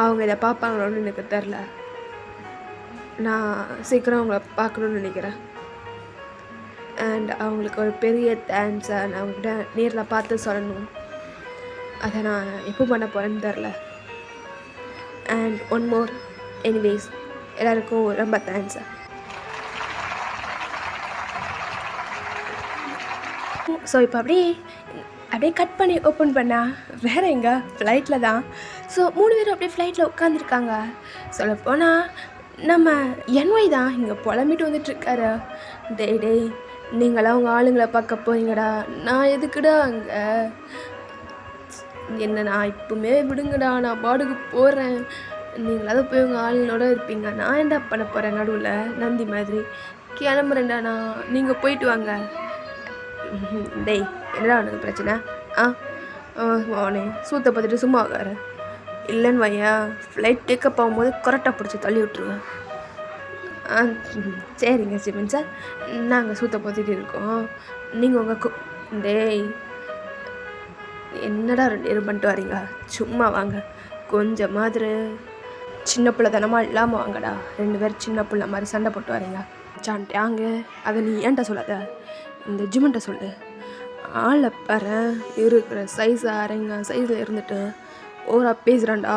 அவங்க இதை பார்ப்பாங்களோன்னு எனக்கு தெரில. நான் சீக்கிரம் அவங்கள பார்க்கணுன்னு நினைக்கிறேன். அண்ட் அவங்களுக்கு ஒரு பெரிய தேங்க்ஸை நான் அவங்ககிட்ட நேரில் பார்த்து சொல்லணும். அதை நான் எப்போ பண்ண போகிறேன்னு தெரில. அண்ட் ஒன் மோர், எனிவேஸ் எல்லாருக்கும் ரொம்ப தேங்க்ஸ். ஸோ இப்போ அப்படியே கட் பண்ணி ஓப்பன் பண்ணால் வேறு எங்கே ஃப்ளைட்டில் தான். ஸோ 3 பேரும் அப்படியே ஃப்ளைட்டில் உட்காந்துருக்காங்க. சொல்லப்போனால் நம்ம என்ஒய் தான் இங்கே புலம்பிட்டு வந்துட்டுருக்காரு. டேய் நீங்களாம் உங்கள் ஆளுங்களை பார்க்க போறீங்கடா, நான் எதுக்குடா அங்கே, என்ன நான் இப்போமே விடுங்கடா, நான் பாடுக்கு போகிறேன், நீங்களாவது போய் உங்கள் ஆளுங்களோட இருப்பீங்க, நான் என்ன பண்ண போகிறேன் நடுவில் நந்தி மாதிரி, கிளம்புறேன்டா நான், நீங்கள் போயிட்டு வாங்க. டேய் என்னடா உனக்கு பிரச்சனை? அவனே சூத்தை பார்த்துட்டு சும்மா உட்காரு, இல்லைன்னு வையா ஃப்ளைட் டேக்கப் ஆகும்போது கரெக்டாக பிடிச்சி தள்ளி விட்ருவேன். சரிங்க ஜிமின் சார், நாங்கள் சூத்தை பார்த்துட்டு இருக்கோம், நீங்கள் உங்கள் டேய் என்னடா 2 பேரும் பண்ணிட்டு வரீங்க, சும்மா வாங்க, கொஞ்சம் மாதிரி சின்ன பிள்ளை தனமாக இல்லாமல் வாங்கடா. 2 பேர் சின்ன பிள்ளை மாதிரி சண்டை போட்டு வரீங்க. மச்சான்ட்டே அங்கே அதை நீ ஏன்ட்ட சொல்லாத, இந்த ஜிம்மிட்ட சொல்லு. ஆளை பாரு, இருக்கிற சைஸ் அரைங்க சைஸில் இருந்துட்டு ஓரா பேசுகிறான்டா.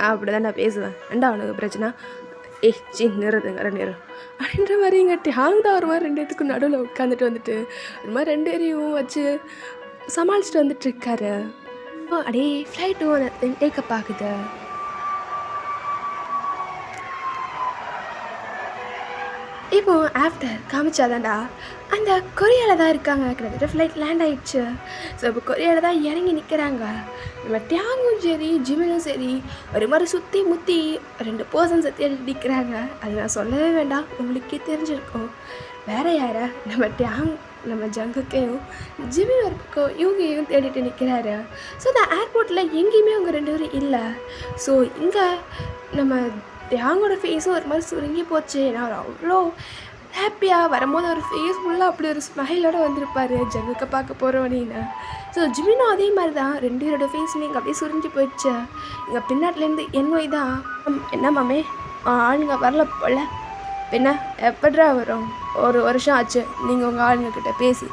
அப்படி தான் நான் பேசுவேன், ரெண்டா அவனுக்கு பிரச்சனை. நிறுதுங்க 2 பேரும் அப்படின்ற மாதிரி இங்கே டேங் தான் ஒரு மாதிரி 2 பேத்துக்கும் நடுவில் உட்காந்துட்டு வந்துட்டு ஒரு மாதிரி 2 பேரையும் வச்சு சமாளிச்சுட்டு வந்துட்டு இருக்காரு. அடே ஃப்ளைட்டு டேக்கப் ஆகுது. இப்போ ஆஃப்டர் காமிச்சாதான்டா அந்த கொரியாவில் தான் இருக்காங்க. கிட்டத்தட்ட ஃப்ளைட் லேண்ட் ஆகிடுச்சு. ஸோ இப்போ கொரியாவில் தான் இறங்கி நிற்கிறாங்க. நம்ம டேங்கும் சரி ஜிம்மினும் சரி ஒரு மாதிரி சுற்றி முற்றி 2 பர்சன்ஸை தேடி நிற்கிறாங்க. அது நான் சொல்லவே வேண்டாம், உங்களுக்கே தெரிஞ்சிருக்கும். வேறு யாரை, நம்ம டேங் நம்ம ஜங்குக்கையும் ஜிம்மின் ஒரு பக்கம் இவங்கையும் தேடிட்டு நிற்கிறாரு. ஸோ இந்த ஏர்போர்ட்டில் எங்கேயுமே அவங்க 2 பேரும் இல்லை. ஸோ இங்கே நம்ம டேங்கோட ஃபேஸும் ஒரு மாதிரி சுருங்கி போச்சு. நான் அவ்வளோ ஹாப்பியாக வரும்போது ஒரு ஃபேஸ் ஃபுல்லாக அப்படி ஒரு ஸ்மைலோடு வந்திருப்பார் ஜங்குக்க பார்க்க போகிறவனின்னு. ஸோ ஜிமினும் அதே மாதிரி தான் 2 பேரோட ஃபேஸுமே இங்கே அப்படியே சுருங்கி போயிடுச்சு. இங்கே பின்னாட்டிலேருந்து என்ஒய் தான், என்ன மாமே ஆளுங்க வரல போல. பின்ன எப்படா வரும், 1 வருஷம் ஆச்சு நீங்கள் உங்கள் ஆளுங்கக்கிட்ட பேசி.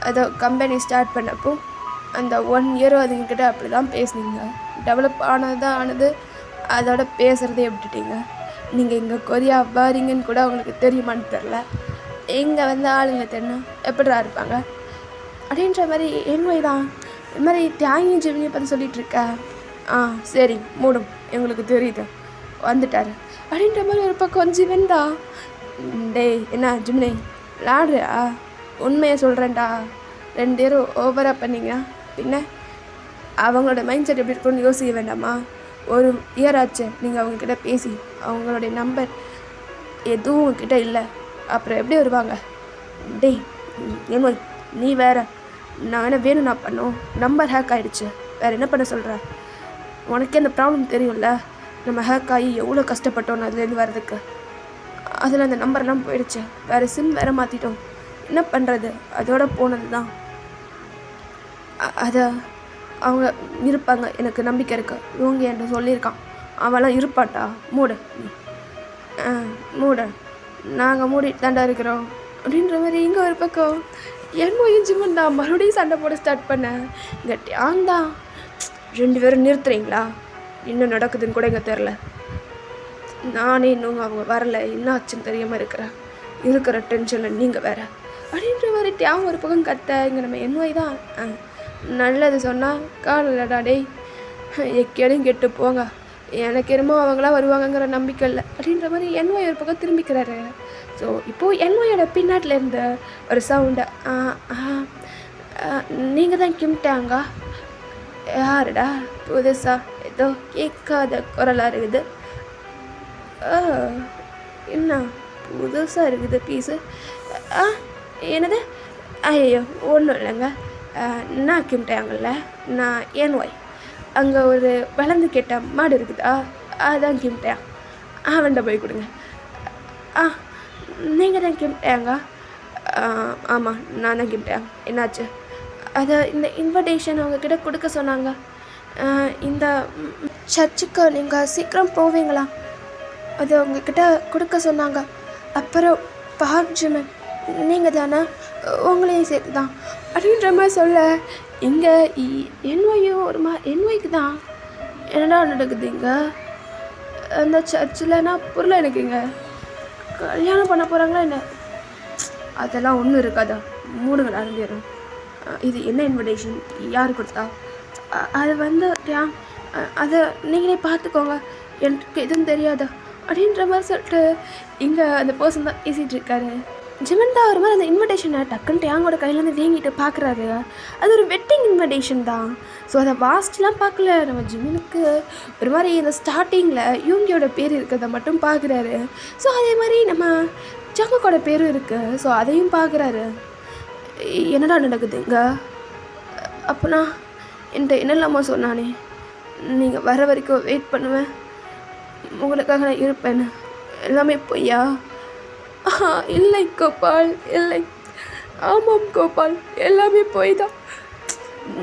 அதோ கம்பெனி ஸ்டார்ட் பண்ணப்போ அந்த 1 இயரும் அதுங்கக்கிட்ட அப்படி தான் பேசுனீங்க. டெவலப் ஆனது அதோட பேசுகிறதே விட்டுட்டீங்க. நீங்கள் இங்கே கொரியா வாரீங்கன்னு கூட அவங்களுக்கு தெரியுமான்னு தெரில. இங்கே வந்து ஆளுங்க தெரியும் எப்படிடா இருப்பாங்க அப்படின்ற மாதிரி என்ஒய் தான் இது மாதிரி டேங்கையும் ஜிம்மியை பற்றி சொல்லிகிட்ருக்க. சரி மூடும், எங்களுக்கு தெரியுது வந்துட்டார் அப்படின்ற மாதிரி ஒரு பக்கம் ஜிவன் தான். டேய் என்ன ஜிம்னே விளாடுறியா, உண்மையை சொல்கிறேன்டா, 2 பேரும் ஓவராக பண்ணிங்க. பின்ன அவங்களோட மைண்ட் செட் எப்படி இருக்குன்னு யோசிக்க வேண்டாமா? 1 இயர் ஆச்சு நீங்கள் அவங்கக்கிட்ட பேசி, அவங்களுடைய நம்பர் எதுவும் உங்ககிட்ட இல்லை, அப்புறம் எப்படி வருவாங்க? டேய் ஏமா நீ வேறு, நான் என்ன வேணும் நான் பண்ணோம், நம்பர் ஹேக் ஆகிடுச்சு, வேறு என்ன பண்ண சொல்கிற? உனக்கே அந்த ப்ராப்ளம் தெரியும்ல, நம்ம ஹேக் ஆகி எவ்வளோ கஷ்டப்பட்டோம் அதுலேருந்து வர்றதுக்கு. அதில் அந்த நம்பர்லாம் போயிடுச்சு, வேறு சிம் வேறு மாற்றிட்டோம், என்ன பண்ணுறது? அதோட போனது தான். அதை அவங்க இருப்பாங்க, எனக்கு நம்பிக்கை இருக்குது. இவங்க என்கிட்ட சொல்லியிருக்கான், அவளாம் இருப்பாட்டா. மூடு மூட, நாங்கள் மூடிட்டு தாண்டா இருக்கிறோம் அப்படின்ற மாதிரி. இங்கே ஒரு பக்கம் என்ஒயும் ஜிம்மன் தான் மறுபடியும் சண்டை போட ஸ்டார்ட் பண்ணேன். இங்கே டேங் தான், 2 பேரும் நிறுத்துறீங்களா, இன்னும் நடக்குதுன்னு கூட இங்கே தெரில, நானே இன்னும் அவங்க வரலை, என்ன ஆச்சுன்னு தெரியாமல் இருக்கிற டென்ஷனில் நீங்கள் வேறு அப்படின்ற மாதிரி டேங் ஒரு பக்கம் கத்த. இங்கே நம்ம என்ஒய் தான், நல்லது சொன்னால் காலடா டேய், எக்கேடும் கெட்டு போங்க, எனக்கு என்னமோ அவங்களாம் வருவாங்கங்கிற நம்பிக்கை இல்லை அப்படின்ற மாதிரி என்ஒய் ஒரு பக்கம் திரும்பிக்கிறாரு. ஸோ இப்போது என்ஒயோட பின்னாட்டில் இருந்த ஒரு சவுண்டை, நீங்கள் தான் கிம்டாங்கா? யாருடா புதுசாக ஏதோ கேட்காத குரலாக இருக்குது, என்ன புதுசாக இருக்குது பீஸு? என்னது? ஐயோ ஒன்றும் இல்லைங்க, நான் கிம்டாங்கல்ல, நான் என்ஒய். அங்கே ஒரு வளர்ந்து கேட்ட மாடு இருக்குதா, அதான் கிம்டாங், அவன்கிட்ட போய் கொடுங்க. நீங்கள் தான் கிம்டாங்கா? ஆமாம் நான் தான் கிம்டாங். என்னாச்சு? அதை இந்த இன்விடேஷன் அவங்கக்கிட்ட கொடுக்க சொன்னாங்க. இந்த சர்ச்சுக்கு நீங்கள் சீக்கிரம் போவீங்களா, அது அவங்கக்கிட்ட கொடுக்க சொன்னாங்க. அப்புறம் பார்க் ஜிமன் நீங்கள் தானே, உங்களையும் சேர்த்து தான் அப்படின்ற மாதிரி சொல்ல. இங்கே என்ஒயும் ஒரு என்ஒய்க்கு தான் என்னடா நடக்குது இங்கே அந்த சர்ச்சில்னா புரியல எனக்கு. இங்கே கல்யாணம் பண்ண போகிறாங்களா என்ன? அதெல்லாம் ஒன்றும் இருக்காதா, மூடுங்க நடந்துடும். இது என்ன இன்விடேஷன், யார் கொடுத்தா? அது வந்து அதை நீங்களே பார்த்துக்கோங்க, எனக்கு எதுவும் தெரியாதா அப்படின்ற மாதிரி சொல்லிட்டு இங்கே அந்த பர்சன் தான் பேசிகிட்டு இருக்காரு. ஜிமன் தான் ஒரு மாதிரி அந்த இன்விடேஷனை டக்குன்னு டேங்கோட கையிலேருந்து வீங்கிட்டு பார்க்குறாரு. அது ஒரு வெட்டிங் இன்விடேஷன் தான். ஸோ அதை வாஸ்ட்லாம் பார்க்கல. நம்ம ஜிமனுக்கு ஒரு மாதிரி இந்த ஸ்டார்டிங்கில் யூங்கியோட பேர் இருக்கிறத மட்டும் பார்க்குறாரு. ஸோ அதே மாதிரி நம்ம ஜங்குக்கோட பேரும் இருக்குது. ஸோ அதையும் பார்க்குறாரு. என்னடா நடக்குதுங்க? அப்போனா என்கிட்ட என்னெல்லாமா சொன்னானே, நீங்கள் வர வரைக்கும் வெயிட் பண்ணுவேன், உங்களுக்காக நான் இருப்பேன்னு, எல்லாமே பொய்யா? இல்லை கோபால், இல்லை. ஆமாம் கோபால், எல்லாமே போய் தான்.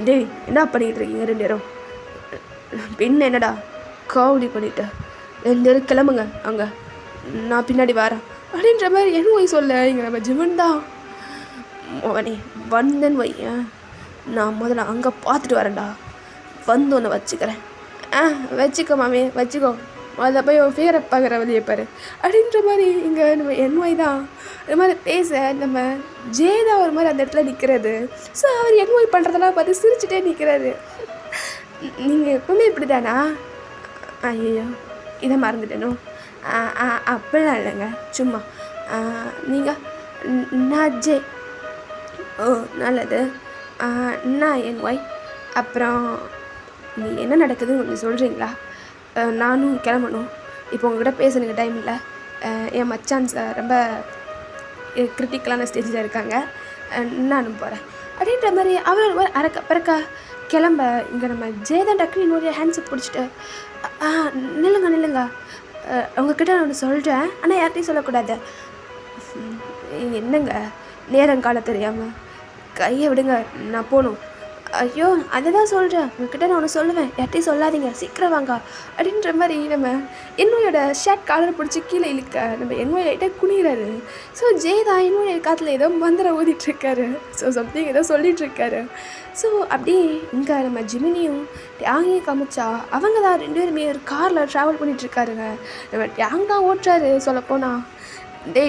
டேய் என்ன பண்ணிகிட்டு இருக்கீங்க 2 பேரும்? பின்ன என்னடா காவடி பண்ணிட்டு 2 பேரும் கிளம்புங்க. அங்கே நான் பின்னாடி வரேன் அப்படின்ற மாதிரி என் ஒய் சொல்ல இங்கே நம்ம ஜிமன் தான் மோனே வந்தேன்னு வையன், நான் முதல்ல அங்கே பார்த்துட்டு வரேன்டா, வந்து ஒன்று வச்சுக்கிறேன். வச்சுக்கோ மாமி வச்சுக்கோ, அதை போய் உன் பேரை பார்க்குற வழியை பாரு அப்படின்ற மாதிரி இங்கே நம்ம என்ஒய் தான் இந்த மாதிரி பேச நம்ம ஜேதா ஒரு மாதிரி அந்த இடத்துல நிற்கிறது. ஸோ அவர் என்ஒய் பண்ணுறதெல்லாம் பார்த்து சிரிச்சுட்டே நிற்கிறாரு. நீங்கள் எப்பவுமே இப்படி தானா? ஐயோ இதை மறந்துட்டேனும். அப்படிலாம் இல்லைங்க, சும்மா. நீங்கள் நான் ஜே. ஓ நல்லது. நான் என்ஒய். அப்புறம் நீ என்ன நடக்குதுன்னு கொஞ்சம் சொல்கிறீங்களா? நானும் கிளம்பணும், இப்போ உங்கள்கிட்ட பேசணுங்க டைம் இல்லை. என் மச்சான் சார் ரொம்ப கிரிட்டிக்கலான ஸ்டேஜில் இருக்காங்க, நானும் போகிறேன் அப்படின்ற மாதிரி அவர் அறக்க பிறக்க கிளம்ப இங்கே நம்ம ஜேதான் டக்குனு என்னுடைய ஹேண்ட்ஸை பிடிச்சிட்டு நில்லுங்க, உங்ககிட்ட நான் ஒன்று சொல்கிறேன், ஆனால் யார்கிட்டையும் சொல்லக்கூடாது. என்னங்க நேரங்காலம் தெரியாமல், கையை விடுங்க, நான் போகணும். ஐயோ அதை தான் சொல்கிறேன், உங்ககிட்ட நான் ஒன்று சொல்லுவேன், யார்ட்டையும் சொல்லாதீங்க, சீக்கிரம் வாங்க அப்படின்ற மாதிரி நம்ம என்னோட ஷர்ட் காலர் பிடிச்சி கீழே இழுக்க நம்ம என்னோட லைட்டாக குனிகிறாரு. ஸோ ஜேதா என்னோட காற்றுல ஏதோ மந்திரம் ஓதிட்டுருக்காரு, ஸோ சம்திங் ஏதோ சொல்லிகிட்ருக்காரு. ஸோ அப்படியே இங்கே நம்ம ஜிமினியும் டேங்கையும் காமிச்சா அவங்க தான் 2 பேருமே ஒரு காரில் ட்ராவல் பண்ணிகிட்ருக்காருங்க. நம்ம டேங் தான் ஓட்டுறாரு சொல்லப்போனால்.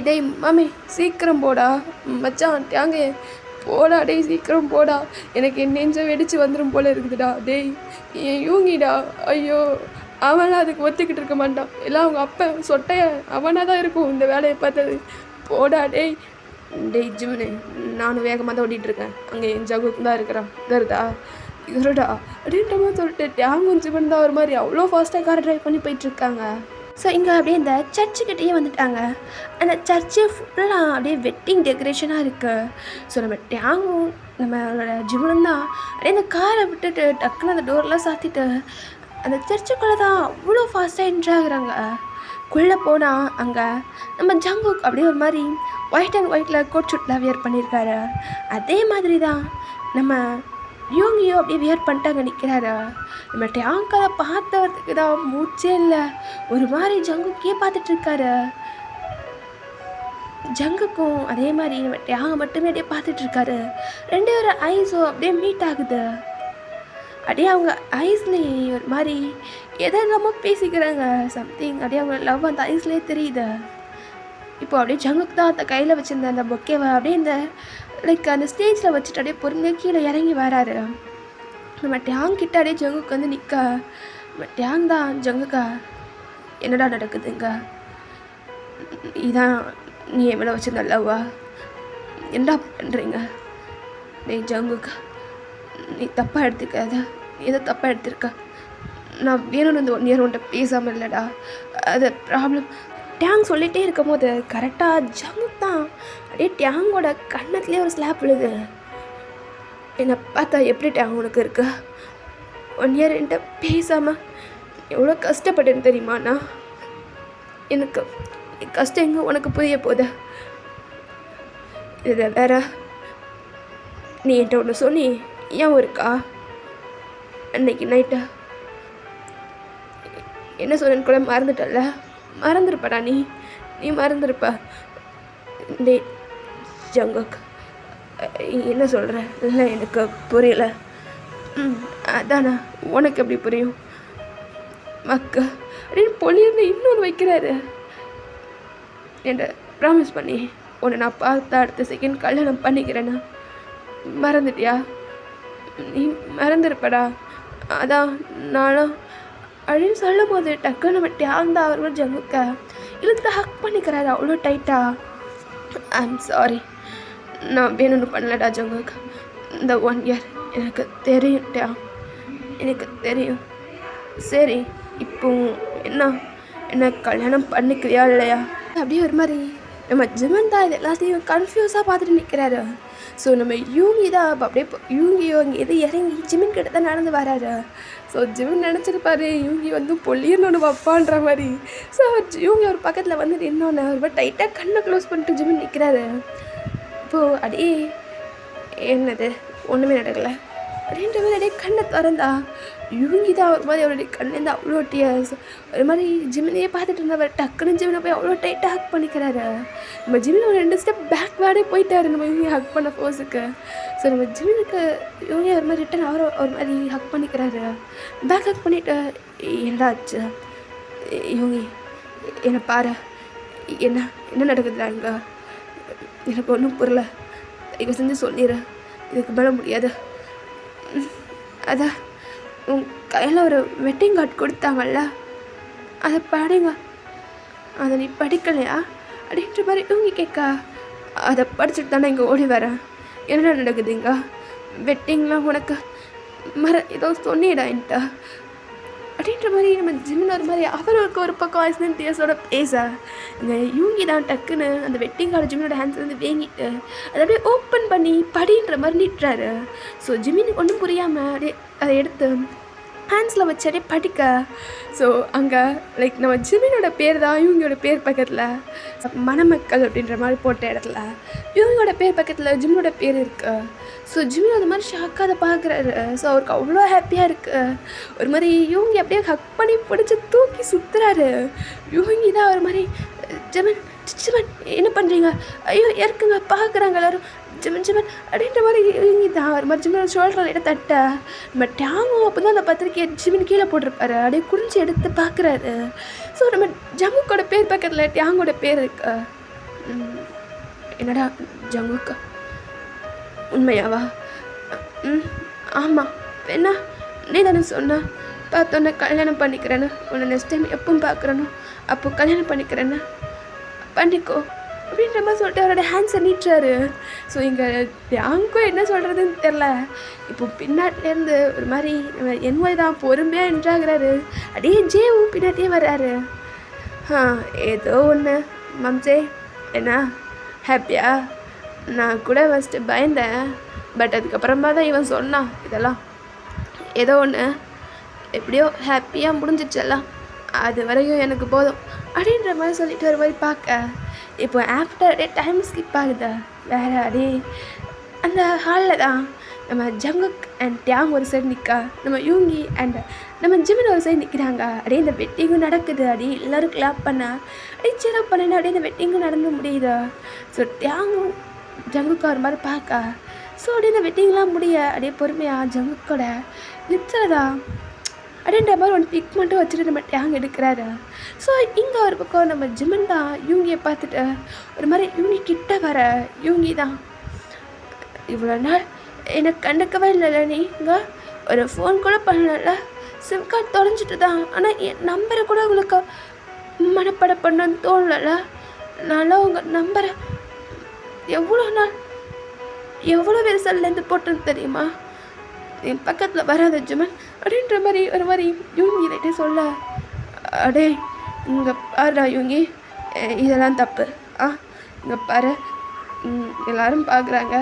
டேய் மாமி சீக்கிரம் போடா, மச்சான் டேங்கே போடா, டேய் சீக்கிரம் போடா, எனக்கு என் நெஞ்ச வெடிச்சு வந்துடும் போல இருக்குதுடா, டேய் என் யூங்கிடா. ஐயோ அவனாக அதுக்கு ஒத்துக்கிட்டு இருக்க மாட்டான், எல்லாம் அவங்க அப்பா சொட்டைய அவனாக தான் இருக்கும் இந்த வேலையை பார்த்தது. போடா டேய். ஜிம்னு நானும் வேகமாக தான் ஓட்டிகிட்ருக்கேன், அங்கே என் ஜகுக்கு தான் இருக்கிறான், இருடா அப்படின்ற மாதிரி சொல்லிட்டு டேங்கும் ஜிமன் தான் ஒரு மாதிரி அவ்வளோ ஃபாஸ்ட்டாக கார் ட்ரைவ் பண்ணி போயிட்டுருக்காங்க. ஸோ இங்கே அப்படியே இந்த சர்ச்சுக்கிட்டேயே வந்துட்டாங்க. அந்த சர்ச்சு ஃபுல்லாக அப்படியே வெட்டிங் டெக்கரேஷனாக இருக்குது. ஸோ நம்ம டேங்கும் நம்மளோட ஜிமனும் தான் அப்படியே அந்த காரை விட்டுட்டு டக்குன்னு அந்த டோர்லாம் சாத்திட்டு அந்த சர்ச்சுக்குள்ளே தான் அவ்வளோ ஃபாஸ்ட்டாக என்ட்ராகிறாங்க. குள்ளே போனால் அங்கே நம்ம ஜங்குக் அப்படியே ஒரு மாதிரி ஒயிட் அண்ட் ஒயிட்டில் கோட் ஷூட்லாம் வியர் பண்ணியிருக்காரு. அதே மாதிரி தான் நம்ம யூங்கியோ அப்படியே வியர் பண்ணிட்டு அங்கே நிற்கிறாரு. நம்ம டேங்கரை பார்த்தவருக்கு தான் மூச்சே இல்லை, ஒரு மாதிரி ஜங்குக்கே பார்த்துட்ருக்காரு. ஜங்குக்கும் அதே மாதிரி நம்ம டேங்கை மட்டுமே அப்படியே பார்த்துட்ருக்காரு. 2 பேரும் ஐஸும் அப்படியே மீட் ஆகுது. அப்படியே அவங்க ஐஸ்லேயே ஒரு மாதிரி எதை இல்லாமல் பேசிக்கிறாங்க சம்திங், அப்படியே அவங்க லவ் அந்த ஐஸ்லேயே தெரியுது. இப்போ அப்படியே ஜங்குக்கு தான் அந்த கையில் வச்சுருந்த அந்த பொக்கேவை அப்படியே இந்த லைக் அந்த ஸ்டேஜில் வச்சுட்டு அப்படியே பொறுமையாக கீழே இறங்கி வராரு. நம்ம டேங் கிட்ட அப்படியே ஜங்குக்கு வந்து நிற்க நம்ம டேங் தான் ஜங்குக்கா என்னடா நடக்குதுங்க, இதான் நீ எவ்வளோ வச்சுருந்த லவ்வா, என்னடா பண்ணுறீங்க? நீ ஜங்குக்கா நீ தப்பாக எடுத்துக்காத, நீ எதோ தப்பாக எடுத்திருக்க, நான் வேணும்னு வந்து 1 இயர் உன்ட்ட பேசாமல் இல்லைடா, அது ப்ராப்ளம். டேங் சொல்லிகிட்டே இருக்கும் போது கரெக்டாக ஜங்குக் தான் அப்படியே டேங்கோட கன்னத்துலேயே ஒரு ஸ்லாப் விழுது. என்னை பார்த்தா எப்படி டேங் உனக்கு இருக்கு? 1 இயர் என்கிட்ட பேசாமல் எவ்வளோ கஷ்டப்பட்டேன்னு தெரியுமாண்ணா? எனக்கு கஷ்டம் எங்கே உனக்கு புரிய போகுது? இதை வேற நீ என்கிட்ட ஒன்று சொன்னி ஏன் இருக்கா? அன்னைக்கு நைட்டு என்ன சொன்னேன்னு கூட மறந்துட்டல, மறந்துருப்படா நீ மறந்துருப்ப. டே ஜங்குக் என்ன சொல்கிற? இல்லை எனக்கு புரியல. அதானா உனக்கு எப்படி புரியும் மக்கா அப்படின்னு பொலியிருந்து இன்னொன்று வைக்கிறாரு. என்கிட்ட ப்ராமிஸ் பண்ணி உன்னை நான் பார்த்தா அடுத்த செகண்ட் கல்யாணம் பண்ணிக்கிறேன்னா மறந்துட்டியா? நீ மறந்துருப்படா, அதான் நானும் அப்படின்னு சொல்லும் போது டக்குன்னு நம்ம டேங் தான் அவரும் ஜங்குக்க இழுத்து ஹக் பண்ணிக்கிறாரு அவ்வளோ டைட்டா. ஐம் சாரி, நான் வேணும்னு பண்ணலடா ஜங்குக், இந்த 1 இயர் எனக்கு தெரியும் டேங், எனக்கு தெரியும். சரி இப்போ என்ன கல்யாணம் பண்ணிக்கிறியா இல்லையா? அப்படியே ஒரு மாதிரி நம்ம ஜிமன் தான் இது எல்லாத்தையும் கன்ஃபியூஸாக பார்த்துட்டு நிற்கிறாரு. ஸோ நம்ம யூங்கி தான் அப்போ அப்படியே யூங்கியோ இங்கே எது இறங்கி ஜிமின் கிட்ட தான் நடந்து வராரு. ஸோ ஜிமின் நினச்சிருப்பாரு யூங்கி வந்து பொல்லியன்னு ஒன்று வைப்பான்ற மாதிரி. ஸோ யூங்கி ஒரு பக்கத்தில் வந்து இன்னொன்று ரொம்ப டைட்டாக கண்ணை க்ளோஸ் பண்ணிட்டு ஜிமின் நிற்கிறாரு. இப்போது அப்படியே என்னது ஒன்றுமே நடக்கலை அப்படின்ற மாதிரி அப்படியே கண்ணை திறந்தா இவங்கி தான் ஒரு மாதிரி அவருடைய கண்ணிலேருந்து அவ்வளோ டியர்ஸ். ஒரு மாதிரி ஜிமினியே பார்த்துட்டு இருந்தவர் டக்குன்னு ஜிமினை போய் அவ்வளோ டைட்டாக ஹக் பண்ணிக்கிறாரு. நம்ம ஜிமின் ஒரு 2 ஸ்டெப் பேக்வேர்டே போயிட்டாரு நம்ம இவங்க ஹக் பண்ண போஸுக்கு. ஸோ நம்ம ஜிமினுக்கு இவங்க ஒரு மாதிரி ரிட்டன் அவரை ஒரு மாதிரி ஹக் பண்ணிக்கிறாரு. பேக் ஹக் பண்ணிவிட்டு என்னடா ஆச்சு இவங்க என்னை பாரு, என்ன என்ன நடக்குதுடா இங்கே, எனக்கு ஒன்றும் புரியல, இதை செஞ்சு சொல்லிடு, இதுக்கு மேலே முடியாது. அதான் உன் கையில் ஒரு வெட்டிங் கார்டு கொடுத்தாங்கல்ல, அதை படிங்க, அதை நீ படிக்கலையா அப்படின்ற மாதிரி இவங்க கேட்க, அதை படிச்சுட்டு தானே இங்கே ஓடி வரேன், என்ன நடக்குதுங்க, வெட்டிங்லாம் உனக்கு ஏதோ சொன்னிடா என்கிட்ட அப்படின்ற மாதிரி நம்ம ஜிமின் ஒரு மாதிரி அவருக்கு ஒரு பக்கம் ஆயிடுச்சுன்னு டிஎஸோட பேச இங்கே யூங்கி தான் டக்குன்னு அந்த வெட்டிங் கார்டு ஜிமினோட ஹேண்ட்ஸ்லேருந்து வேங்கிட்டு அதை அப்படியே ஓப்பன் பண்ணி படின்ற மாதிரி நீட்டுறாரு. ஸோ ஜிமினுக்கு ஒன்றும் புரியாமல் அப்படியே அதை எடுத்து ஹேண்ட்ஸில் வச்சு அப்படியே படிக்க. ஸோ அங்கே லைக் நம்ம ஜிமினோட பேர் தான் இவங்களோட பேர் பக்கத்தில் மணமக்கள் அப்படின்ற மாதிரி போட்ட இடத்துல இவங்களோட பேர் பக்கத்தில் ஜிமினோட பேர் இருக்குது. ஸோ ஜிமின் அந்த மாதிரி ஷாக்காக அதை பார்க்குறாரு. ஸோ அவருக்கு அவ்வளோ ஹாப்பியாக இருக்குது. ஒரு மாதிரி இவங்க அப்படியே ஹக் பண்ணி பிடிச்சி தூக்கி சுற்றுறாரு. இவங்க தான் ஒரு மாதிரி ஜிமின் ஜிமின் என்ன பண்ணுறீங்க, ஐயோ இறக்குங்க பார்க்குறாங்க எல்லோரும், ஜிமின் ஜிமின் அப்படின்ற மாதிரி இவங்க தான் ஒரு மாதிரி ஜிமினோட ஷோல்டரில் இடம் தட்ட நம்ம டேங்கும் அப்போ தான் அந்த பத்திரிக்கையை ஜிமின் கீழே போட்டிருப்பாரு. அப்படியே குறிஞ்சி எடுத்து பார்க்குறாரு. ஸோ நம்ம ஜங்குக்கோட பேர் பக்கத்தில் டேங்கோட பேர் இருக்கு. என்னடா ஜங்குக்கா, உண்மையாவா? ஆமாம், என்ன நீ தானே சொன்ன பார்த்தோன்னே கல்யாணம் பண்ணிக்கிறேன்னு, உன்னை நெக்ஸ்ட் டைம் எப்பவும் பார்க்குறேனோ அப்போ கல்யாணம் பண்ணிக்கிறேன்னு, பண்ணிக்கோ அப்படின்ற மாதிரி சொல்லிட்டு அவரோட ஹேண்ட்ஸை நீட்டுறாரு. ஸோ இங்கே யாருக்கும் என்ன சொல்கிறதுன்னு தெரில. இப்போ பின்னாட்டிலேருந்து ஒரு மாதிரி என்வாய் தான் பொறுமையாக என்றாகிறாரு. அப்படியே ஜேவும் பின்னாடியே வர்றாரு. ஏதோ ஒன்று மம்சே, என்ன ஹாப்பியா? நான் கூட ஃபஸ்ட்டு பயந்தேன், பட் அதுக்கப்புறமா தான் இவன் சொன்னான் இதெல்லாம். ஏதோ ஒன்று எப்படியோ ஹாப்பியாக முடிஞ்சிச்செல்லாம், அது வரையும் எனக்கு போதும் அப்படின்ற மாதிரி சொல்லிட்டு ஒரு மாதிரி பார்க்க. இப்போ ஆஃப்டர் அப்படியே டைம் ஸ்கிப் ஆகுதா வேறு அப்படியே அந்த ஹாலில் தான் நம்ம ஜங்குக் அண்ட் டேங் ஒரு சைடு நிற்கா, நம்ம யூங்கி அண்ட் நம்ம ஜிமின் ஒரு சைடு நிற்கிறாங்க. அப்படியே இந்த வெட்டிங்கும் நடக்குது. அப்படியே எல்லோரும் கிளாப் பண்ண அப்படியே சிறப் பண்ணினா அப்படியே இந்த வெட்டிங்கும் நடந்து முடியுது. ஸோ டேங்கும் ஜங்குக்கா ஒரு மாதிரி பார்க்க. ஸோ அப்படியே இந்த வெட்டிங்லாம் முடிய அப்படியே பொறுமையாக ஜங்குக்கோட லிப்ஸில் தான் அப்படின்ற மாதிரி ஒன்று பிக் மட்டும் வச்சுட்டு நம்ம டேங் எடுக்கிறாரு. ஸோ இங்கே ஒரு பக்கம் நம்ம ஜிமின் தான் யூங்கியை பார்த்துட்டு ஒரு மாதிரி யூங்கி கிட்ட வர, யூங்கி தான் இவ்வளோ நாள் எனக்கு கண்டுக்கவே இல்லைல்ல, நீங்கள் ஒரு ஃபோன் கூட பண்ணல, சிம் கார்டு தொலைஞ்சிட்டு தான், ஆனால் என் நம்பரை கூட உங்களுக்கு மனப்படம் பண்ணணும்னு தோணல, நான்லாம் உங்கள் நம்பரை எவ்வளோ நாள் எவ்வளோ விரிசல்லேருந்து போட்டேன்னு தெரியுமா, என் பக்கத்தில் வராத ஜிமின் அப்படின்ற மாதிரி ஒரு மாதிரி யூங்கி கிட்டே சொல்ல, அடே இங்கே பாருடா யூங்கி, இதெல்லாம் தப்பு, இங்கே பாரு, எல்லோரும் பார்க்குறாங்க,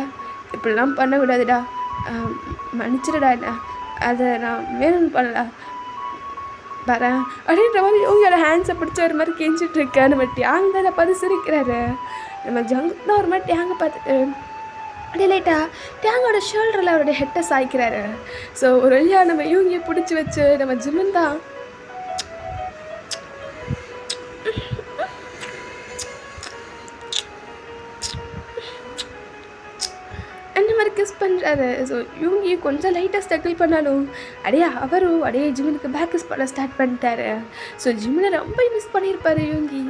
இப்படிலாம் பண்ணக்கூடாதுடா, மன்னிச்சிடடா, என்ன அதை நான் வேணும்னு பண்ணல வரேன் அப்படின்ற மாதிரி இவங்களோட ஹேண்ட்ஸை பிடிச்ச ஒரு மாதிரி கெஞ்சிட்ருக்கேன். நம்ம டேங் தான் அதை பார்த்து சிரிக்கிறாரு. நம்ம ஜங்குக்கு தான் ஒரு மாதிரி டேங்கை பார்த்துட்டு அப்படியே லைட்டாக டேங்கோட ஷோல்டரில் அவரோட ஹெட்டை சாய்க்கிறாரு. ஸோ ஒரு வழியாக நம்ம இவங்க பிடிச்சி வச்சு நம்ம ஜிமின் தான் அந்த மாதிரி கிஸ் பண்ணுறாரு. ஸோ இவங்க கொஞ்சம் லைட்டாக ஸ்ட்ரகிள் பண்ணாலும் அப்படியே அவரும் அப்படியே ஜிமினுக்கு பேக் கிஸ் பண்ண ஸ்டார்ட் பண்ணிட்டாரு. ஸோ ஜிமினை ரொம்ப மிஸ் பண்ணியிருப்பார் இவங்கி.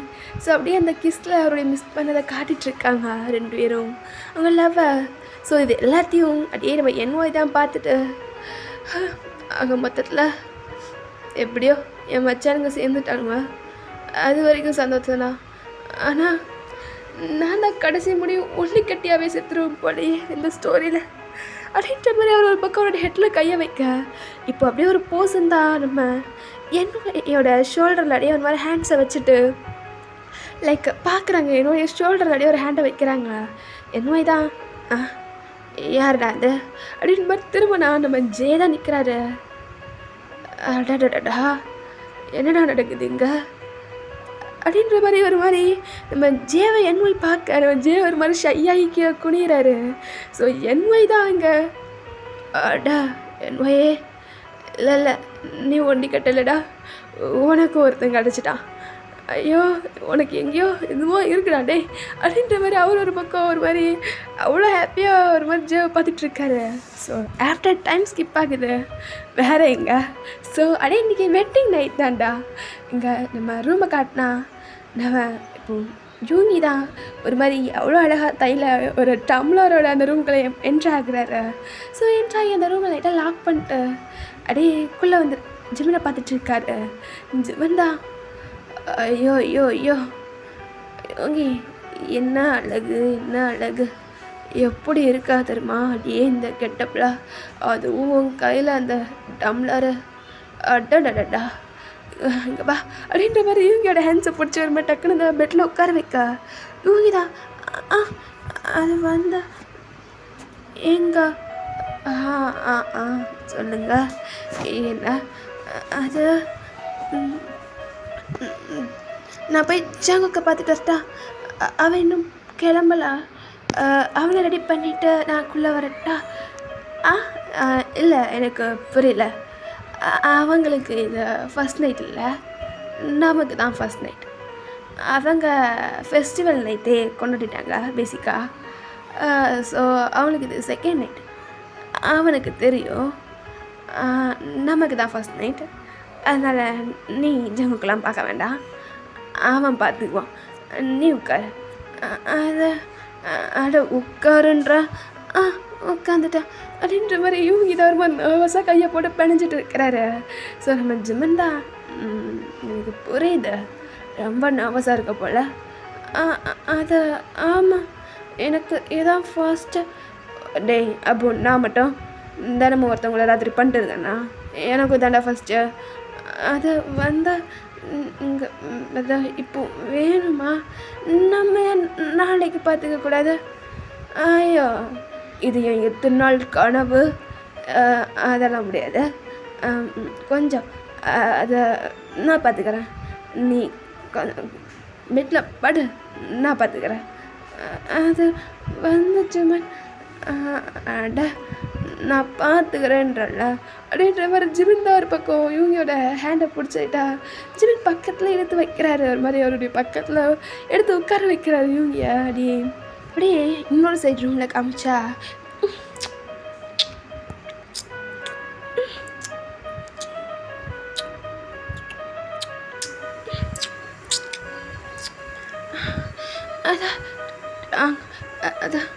ஸோ அப்படியே அந்த கிஸ்ஸில் அவருடைய மிஸ் பண்ணதை காட்டிகிட்ருக்காங்க ரெண்டு பேரும் அவங்க லவ்வை. ஸோ இது எல்லாத்தையும் அப்படியே நம்ம என்வாய் தான் பார்த்துட்டு அங்கே மொத்தத்தில் எப்படியோ என் மச்சானுங்க சேர்ந்துட்டானுங்க, அது வரைக்கும் சந்தோஷம் தான். ஆனால் நான் தான் கடைசி முடியும் ஒன்று கட்டியாகவே செத்துருவோம் போலையே இந்த ஸ்டோரியில் அப்படின்ற மாதிரி அவர் ஒரு பக்கம் அவரோட ஹெட்டில் கையை வைக்க. இப்போ அப்படியே ஒரு போஸ் இருந்தால் நம்ம என்னோட ஷோல்டரில் அப்படியே ஒரு மாதிரி ஹேண்ட்ஸை வச்சுட்டு லைக் பார்க்குறாங்க. என்னோடைய ஷோல்டரில் அப்படியே ஒரு ஹேண்டை வைக்கிறாங்க. என்னோய் தான் யாருடா அது அப்படின்னு மாதிரி திரும்பினா நம்ம ஜே தான் நிற்கிறாரு. அடாடா என்னடா நடக்குது இங்கே அப்படின்ற மாதிரி ஒரு மாதிரி நம்ம ஜேவை என்ஒய் பார்க்க நம்ம ஜே ஒரு மாதிரி ஷையாகி குனிகிறாரு. ஸோ என்ஒய் தான் இங்கே அடா என்ஒயே இல்லை இல்லை, நீ ஒண்டி கட்டலடா, உனக்கு ஒருத்தன் கிடச்சிட்டான். ஐயோ உனக்கு எங்கேயோ இதுவோ இருக்குடா டே அப்படின்ற மாதிரி அவர் ஒரு பக்கம் ஒரு மாதிரி அவ்வளோ ஹாப்பியாக ஒரு மாதிரி பார்த்துட்ருக்காரு. ஸோ ஆஃப்டர் டைம் ஸ்கிப் ஆகுது வேறு எங்கே. ஸோ அடே இன்றைக்கி வெட்டிங் நைட் தான்டா. இங்கே நம்ம ரூமை காட்டினா நம்ம இப்போ யூனி தான் ஒரு மாதிரி அவ்வளோ அழகாக தையில் ஒரு டம்ளரோட அந்த ரூம்குள்ளே என்ட்ரு ஆகுறாரு. ஸோ என்ட்ராகி அந்த ரூமை லைட்டாக லாக் பண்ணிட்டு அடேக்குள்ளே வந்து ஜிமினை பார்த்துட்ருக்காரு. ஜிமன் தான் ஐயோ ஐயோ ஐயோ யோகி என்ன அழகு என்ன அழகு, எப்படி இருக்கா தெரியுமா அப்படியே இந்த கெட்டப்பில், அதுவும் உன் கையில் அந்த டம்ளரு அடடடா இங்கே பா அப்படின்ற மாதிரி யூகியோட ஹேண்ட்ஸை பிடிச்சி ஒரு மாதிரி டக்குன்னு இந்த பெட்டில் உட்கார வைக்க யூகிதா அது வந்து எங்க சொல்லுங்க என்ன அது நான் போய் ஜாங்குக்கை பார்த்துட்டு வரட்டா, அவன் இன்னும் கிளம்பல, அவனை ரெடி பண்ணிவிட்டு நான் குள்ளே வரட்டா. இல்லை எனக்கு புரியல, அவங்களுக்கு இது ஃபஸ்ட் நைட் இல்லை, நமக்கு தான் ஃபஸ்ட் நைட். அவங்க ஃபெஸ்டிவல் நைட்டே கொண்டாடிட்டாங்க பேசிக்காக. ஸோ அவனுக்கு இது செகண்ட் நைட். அவனுக்கு தெரியும் நமக்கு தான் ஃபஸ்ட் நைட். அதனால் நீ ஜங்குக்கெலாம் பார்க்க வேண்டாம், அவன் பார்த்துக்குவான், நீ உட்காரு. அதை அட உட்காருன்றா உட்காந்துட்டேன் அப்படின்ற மாதிரி யூகி தான் ரொம்ப நர்வஸாக கையை போட்டு பிணைஞ்சிட்டு இருக்கிறாரு. ஸோ நம்ம ஜிமன் தான் எனக்கு புரியுது ரொம்ப நர்வஸாக இருக்க போல். அது ஆமாம் எனக்கு இதான் ஃபர்ஸ்ட்டு டே. அப்போ நான் மட்டும் தினமும் ஒருத்தவங்கள ராத்திரி பண்ணிட்டு இருந்தேன்னா எனக்கு தாண்டா ஃபஸ்ட்டு. அது வந்து இங்கே அதான் இப்போ வேணுமா, நம்ம நாளைக்கு பார்த்துக்க கூடாது. ஐயோ இது என் எத்தனை நாள் கனவு, அதெல்லாம் முடியாது. கொஞ்சம் அதை நான் பார்த்துக்கிறேன், நீ பெட்டில் படு, நான் பார்த்துக்கிறேன். அது வந்துச்சுமே அட நான் பார்த்துக்கிறேன்றல அப்படின்ற மாதிரி ஜிமின் தான் ஒரு பக்கம் யூகியோட ஹேண்டை பிடிச்சிட்டா ஜிமின் பக்கத்தில் எடுத்து வைக்கிறாரு. ஒரு மாதிரி அவருடைய பக்கத்தில் எடுத்து உட்கார வைக்கிறாரு யூகியை. அப்படியே இன்னொரு சைடு ரூமில் காமிச்சா அதான்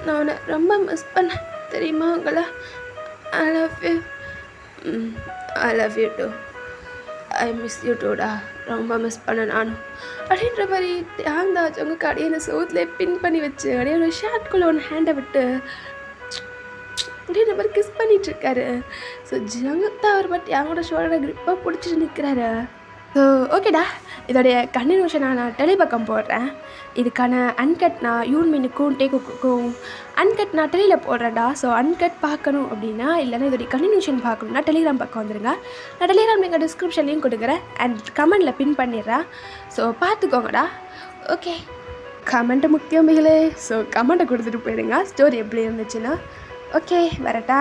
நான் உன்னை ரொம்ப மிஸ் பண்ணேன் தெரியுமா உங்களை. I love you too, I miss you டூடா, ரொம்ப மிஸ் பண்ண நானும் அப்படின்ற மாதிரி தியாகதாச்சவங்க கடையை அந்த சோத்துல பின் பண்ணி வச்சு அப்படியே ஒரு ஷார்ட்குள்ளே ஒன்று ஹேண்டை விட்டு அப்படின்ற மாதிரி கிஸ் பண்ணிகிட்ருக்காரு. ஸோ ஜங்கத்தா அவர் பட் அவங்களோட ஷோலோட கிரிப்பாக பிடிச்சிட்டு நிற்கிறாரு. ஸோ ஓகேடா, இதோடைய கண்டினியூஷனாக நான் டெலிபக்கம் போடுறேன். இதுக்கான அன்கட் நான் யூன்மினுக்கும் டேக்குக்கும் அன்கட் நான் டெலியில் போடுறேன்டா. ஸோ அன்கட் பார்க்கணும் அப்படின்னா இல்லைன்னா இதோடைய கண்டினியூஷன் பார்க்கணுன்னா டெலிகிராம் பக்கம் வந்துடுங்க. நான் டெலிகிராம் எங்கள் டிஸ்கிரிப்ஷன்லேயும் கொடுக்குறேன் அண்ட் கமெண்டில் பின் பண்ணிடுறேன். ஸோ பார்த்துக்கோங்கடா. ஓகே, கமெண்ட்டு முக்கியம் மிகளே. ஸோ கமெண்ட்டை கொடுத்துட்டு போயிடுங்க ஸ்டோரி எப்படி இருந்துச்சுன்னா. ஓகே வரட்டா.